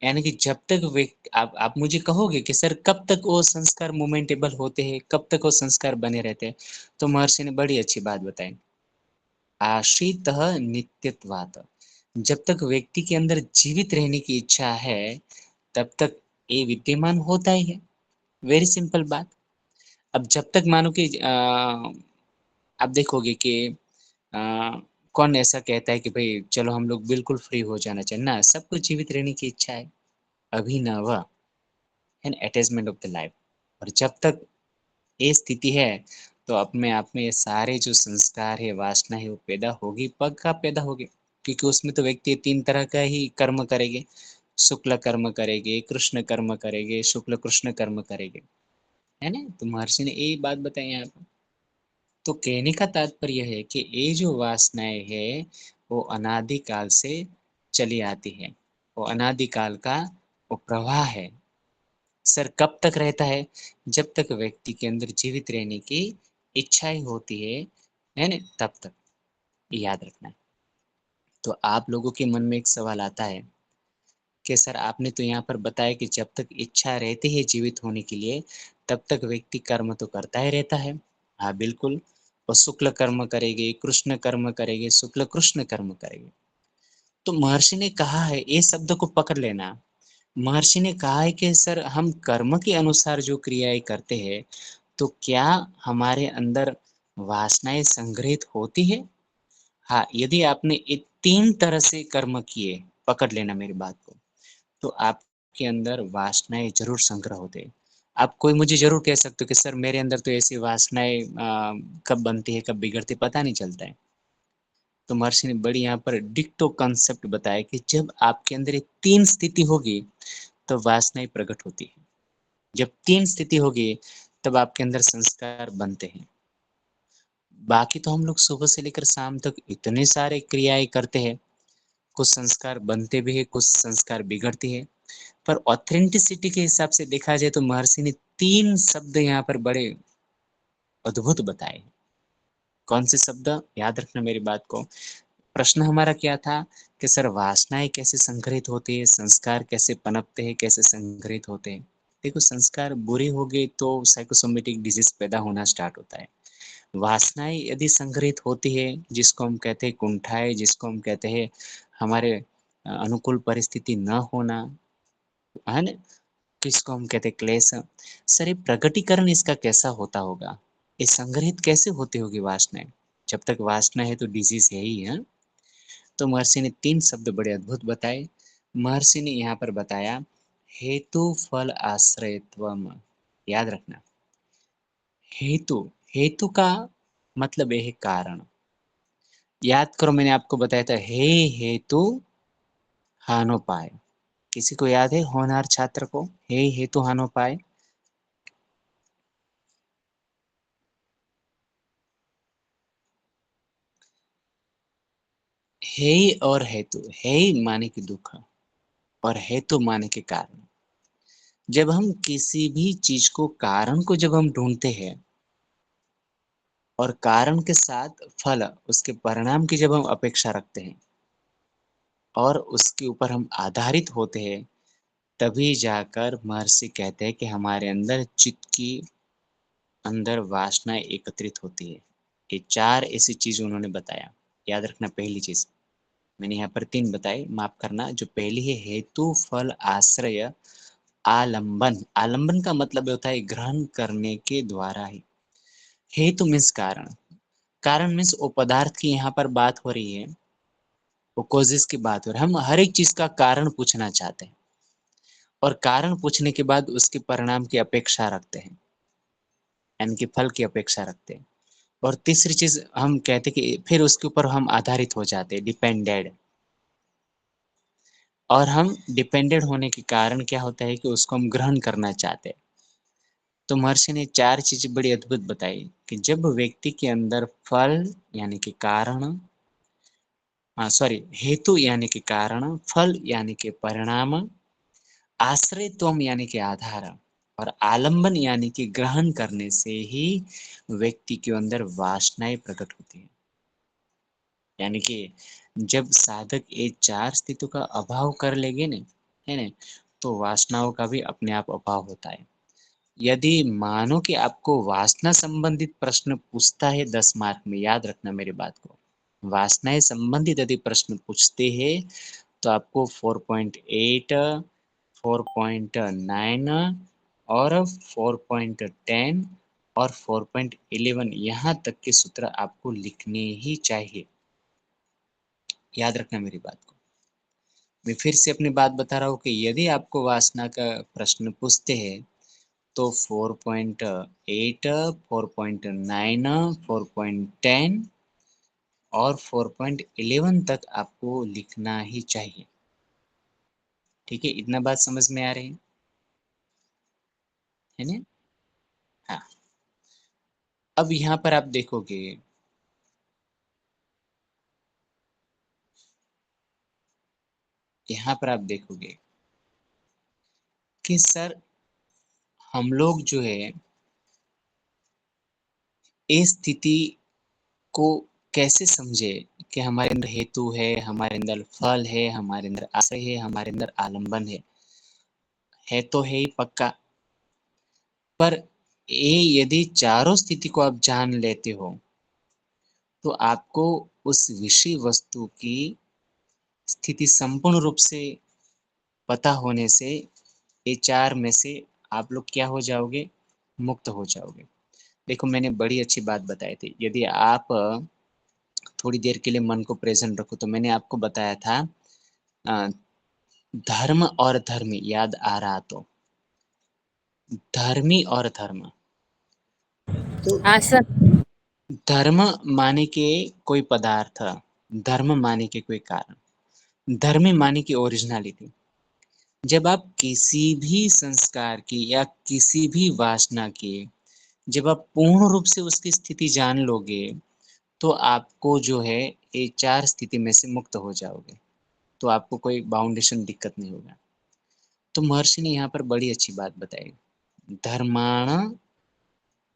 यानी कि जब तक आप मुझे कहोगे कि सर कब तक वो संस्कार मोमेंटेबल होते हैं, कब तक वो संस्कार बने रहते हैं, तो महर्षि ने बड़ी अच्छी बात बताई, आशीतः नित्यत्वात्, जब तक व्यक्ति के अंदर जीवित रहने की इच्छा है तब तक ये विद्यमान होता ही है। वेरी सिंपल बात। अब जब तक मानो कि आप देखोगे कि अ, कौन ऐसा कहता है कि भाई चलो हम लोग बिल्कुल फ्री हो जाना चाहिए ना, सबको जीवित रहने की इच्छा है, अभिनव and attachment of the life. और जब तक ये स्थिति है तो अपने आप में ये सारे जो संस्कार है, वासना है, वो पैदा होगी, पक्का पैदा होगी। क्योंकि उसमें तो व्यक्ति 3 तरह का ही कर्म करेंगे, शुक्ल कर्म करेंगे, कृष्ण कर्म करेंगे, शुक्ल कृष्ण कर्म करेंगे, है ना? तो महर्षि ने यही बात बताई यहाँ पर। तो कहने का तात्पर्य है कि ये जो वासनाएं है वो अनादिकाल से चली आती है, वो अनादिकाल का वो प्रवाह है। सर कब तक रहता है? जब तक व्यक्ति के अंदर जीवित रहने की इच्छाएं होती है ना, तब तक। याद रखना है। तो आप लोगों के मन में एक सवाल आता है कि सर आपने तो यहाँ पर बताया कि जब तक इच्छा रहती है जीवित होने के लिए तब तक व्यक्ति कर्म तो करता ही रहता है। हाँ बिल्कुल, और शुक्ल कर्म करेंगे, कृष्ण कर्म करेंगे, शुक्ल कृष्ण कर्म करेंगे। तो महर्षि ने कहा है, ये शब्द को पकड़ लेना, महर्षि ने कहा है कि सर हम कर्म के अनुसार जो क्रियाएं करते हैं तो क्या हमारे अंदर वासनाएं संग्रहित होती है? हाँ, यदि आपने ये 3 तरह से कर्म किए, पकड़ लेना मेरी बात को, तो आपके अंदर वासनाएं जरूर संग्रह होते हैं। आप कोई मुझे जरूर कह सकते हो कि सर मेरे अंदर तो ऐसी वासनाएं कब बनती है कब बिगड़ती पता नहीं चलता है। तो महर्षि ने बड़ी यहाँ पर डिक्टो कॉन्सेप्ट बताया कि जब आपके अंदर ये 3 स्थिति होगी तो वासनाएं प्रकट होती है। जब 3 स्थिति होगी तब आपके अंदर संस्कार बनते हैं। बाकी तो हम लोग सुबह से लेकर शाम तक इतने सारे क्रियाएं करते हैं, कुछ संस्कार बनते भी है, कुछ संस्कार बिगड़ते हैं। पर ऑथेंटिसिटी के हिसाब से देखा जाए तो महर्षि ने 3 शब्द यहाँ पर बड़े अद्भुत बताए। कौन से शब्द? याद रखना मेरी बात को। प्रश्न हमारा क्या था कि सर वासनाएं कैसे संग्रहित होती है, संस्कार कैसे पनपते हैं, कैसे संग्रहित होते हैं? देखो, संस्कार बुरे हो गए तो साइकोसोमेटिक डिजीज पैदा होना स्टार्ट होता है। वासनाएं यदि संग्रहित होती है, जिसको हम कहते हैं कुंठाएं, जिसको हम कहते हैं हमारे अनुकूल परिस्थिति न होना, है ना, किसको हम कहते हैं क्लेश। सर ये प्रकटीकरण इसका कैसा होता होगा, ये संग्रहित कैसे होती होगी वासनाएं? जब तक वासना है तो डिजीज है ही है। तो महर्षि ने 3 शब्द बड़े अद्भुत बताए। महर्षि ने यहाँ पर बताया हेतु फल आश्रयत्वम। याद रखना, हेतु, हेतु का मतलब यह है कारण। याद करो, मैंने आपको बताया था हे हेतु हानोपाय। किसी को याद है होनहार छात्र को? हे हेतु हानोपाय। हे और हेतु, हे माने कि दुख और हेतु माने के कारण। जब हम किसी भी चीज को कारण को जब हम ढूंढते हैं और कारण के साथ फल, उसके परिणाम की जब हम अपेक्षा रखते हैं, और उसके ऊपर हम आधारित होते हैं, तभी जाकर महर्षि कहते हैं कि हमारे अंदर चित्त की अंदर वासनाएं एकत्रित होती है। ये 4 ऐसी चीज़ उन्होंने बताया। याद रखना पहली चीज़, मैंने यहाँ पर 3 बताई, माफ़ करना। जो पहली है हेतु, फल, आश्रय, आलंबन। आलंबन का मतलब होता है ग्रहण करने के द्वारा ही। हेतु मीन्स कारण, कारण मीन्स वो पदार्थ की यहाँ पर बात हो रही है, वो कॉजेज़ की बात हो रही है। हम हर एक चीज़ का कारण पूछना चाहते हैं और कारण पूछने के बाद उसके परिणाम की अपेक्षा रखते हैं, यानी कि फल की अपेक्षा रखते हैं। और तीसरी चीज़ हम कहते हैं कि फिर उसके ऊपर हम आधारित हो जाते हैं, डिपेंडेड। और हम डिपेंडेड होने के कारण क्या होता है कि उसको हम ग्रहण करना चाहते हैं। तो महर्षि ने 4 चीज़ें बड़ी अद्भुत बताई कि जब व्यक्ति के अंदर फल यानी कि कारण, हेतु यानी कि कारण, फल यानी कि परिणाम, आश्रयत्वम यानी कि आधार और आलंबन यानी कि ग्रहण करने से ही व्यक्ति के अंदर वासनाएं प्रकट होती हैं। यानी कि जब साधक ये 4 स्थितियों का अभाव कर लेंगे न, है न, तो वासनाओं का भी अपने आप अभाव होता है। यदि मानो कि आपको वासना संबंधित प्रश्न पूछता है 10 मार्क में, याद रखना मेरी बात को, वासनाएं संबंधित यदि प्रश्न पूछते हैं तो आपको 4.8, 4.9 और 4.10 और 4.11 यहाँ तक के सूत्र आपको लिखने ही चाहिए। याद रखना मेरी बात को। मैं फिर से अपनी बात बता रहा हूँ कि यदि आपको वासना का प्रश्न पूछते हैं तो 4.8, 4.9, 4.10 और 4.11 तक आपको लिखना ही चाहिए। ठीक है, इतना बात समझ में आ रही है ना? हाँ। अब यहाँ पर आप देखोगे, यहाँ पर आप देखोगे कि सर हम लोग जो है इस स्थिति को कैसे समझे कि हमारे अंदर हेतु है, हमारे अंदर फल है, हमारे अंदर आश्रय है, हमारे अंदर आलंबन है तो है ही पक्का। पर ये यदि चारों स्थिति को आप जान लेते हो तो आपको उस विषय वस्तु की स्थिति संपूर्ण रूप से पता होने से ये 4 में से आप लोग क्या हो जाओगे? मुक्त हो जाओगे। देखो मैंने बड़ी अच्छी बात बताई थी, यदि आप थोड़ी देर के लिए मन को प्रेजेंट रखो तो मैंने आपको बताया था अ, धर्म और धर्मी, याद आ रहा तो धर्मी और धर्म। तो हाँ सर। धर्म माने के कोई पदार्थ, धर्म माने के कोई कारण, धर्मी माने की ओरिजिनलिटी। जब आप किसी भी संस्कार की या किसी भी वासना की जब आप पूर्ण रूप से उसकी स्थिति जान लोगे तो आपको जो है ये 4 स्थिति में से मुक्त हो जाओगे, तो आपको कोई बाउंडेशन दिक्कत नहीं होगा। तो महर्षि ने यहाँ पर बड़ी अच्छी बात बताई, धर्माण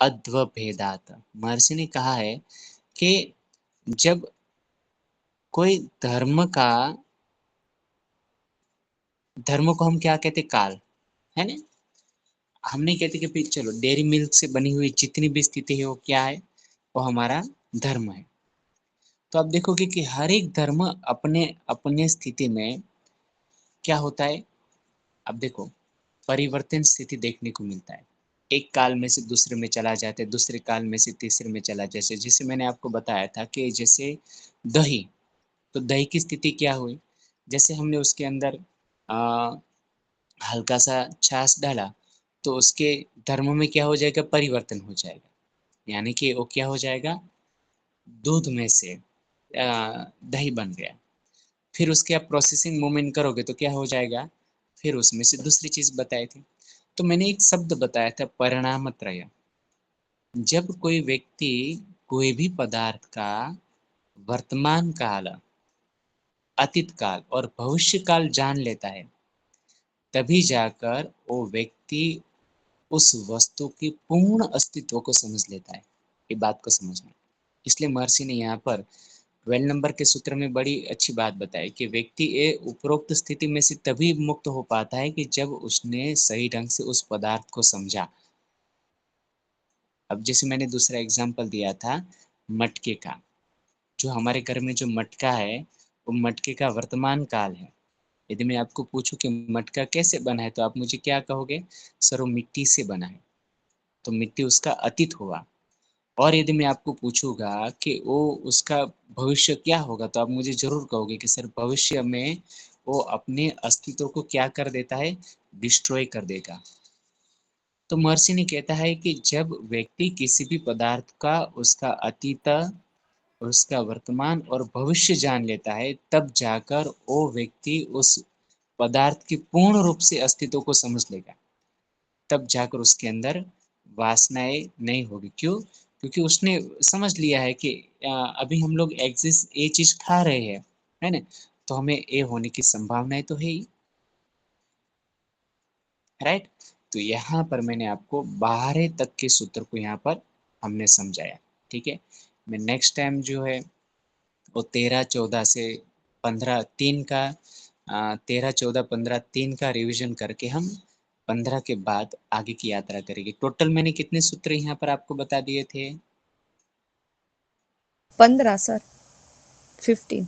अद्वभेदात। महर्षि ने कहा है कि जब कोई धर्म को हम क्या कहते, काल, है ना? हम नहीं कहते कि फिर चलो डेयरी मिल्क से बनी हुई जितनी भी स्थिति है वो क्या है, वो हमारा धर्म है। तो आप देखोगे कि हर एक धर्म अपने अपने स्थिति में क्या होता है। अब देखो परिवर्तन स्थिति देखने को मिलता है, एक काल में से दूसरे में चला जाता है, दूसरे काल में से तीसरे में चला, जैसे मैंने आपको बताया था कि जैसे दही, तो दही की स्थिति क्या हुई, जैसे हमने उसके अंदर आ, हल्का सा छाछ डाला तो उसके धर्म में क्या हो जाएगा, परिवर्तन हो जाएगा, यानी कि वो क्या हो जाएगा, दूध में से दही बन गया। फिर उसके आप प्रोसेसिंग मूवमेंट करोगे तो क्या हो जाएगा, फिर उसमें से दूसरी चीज बताई थी। तो मैंने एक शब्द बताया था परिणामत्रय। जब कोई व्यक्ति कोई भी पदार्थ का वर्तमान काल, अतीत काल और भविष्य काल जान लेता है, तभी जाकर वो व्यक्ति उस वस्तु की पूर्ण अस्तित्व को समझ लेता है। ये बात को समझना, इसलिए महर्षि ने यहाँ पर वेल नंबर के सूत्र में बड़ी अच्छी बात बताई कि व्यक्ति ये उपरोक्त स्थिति में से तभी मुक्त हो पाता है कि जब उसने सही ढंग से उस पदार्थ को समझा। अब जैसे मैंने दूसरा एग्जाम्पल दिया था मटके का, जो हमारे घर में जो मटका है, वो मटके का वर्तमान काल है। यदि मैं आपको पूछूं कि मटका कैसे बना है, तो आप मुझे क्या कहोगे? सर वो मिट्टी से बना है, तो मिट्टी उसका अतीत हुआ। और यदि मैं आपको पूछूंगा कि वो उसका भविष्य क्या होगा, तो आप मुझे ज़रूर कहोगे कि सर भविष्य में वो अपने अस्तित्व को क्या कर देता है? डिस्ट्रॉय कर देगा। तो महर्षि ने कहता है कि जब व्यक्ति किसी भी पदार्थ का उसका अतीत, उसका वर्तमान और भविष्य जान लेता है, तब जाकर वो व्यक्ति उस पदार्थ की पूर्ण रूप से अस्तित्व को समझ लेगा। तब जाकर उसके अंदर वासनाएं नहीं होगी। क्यों? क्योंकि उसने समझ लिया है कि अभी हम लोग एग्जिस्ट ये चीज खा रहे हैं, है ना? तो हमें ये होने की संभावनाएं तो है ही, राइट? तो यहाँ पर मैंने आपको 12 तक के सूत्र को यहाँ पर हमने समझाया। ठीक है, मैं नेक्स्ट टाइम जो है वो 13, 14 से 15 3 का 13, 14, 15 3 का रिवीजन करके हम 15 के बाद आगे की यात्रा करेंगे। टोटल मैंने कितने सूत्र यहाँ पर आपको बता दिए थे? 15 सर, 15।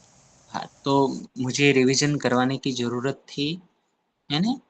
हाँ, तो मुझे रिवीजन करवाने की जरूरत थी, है ना?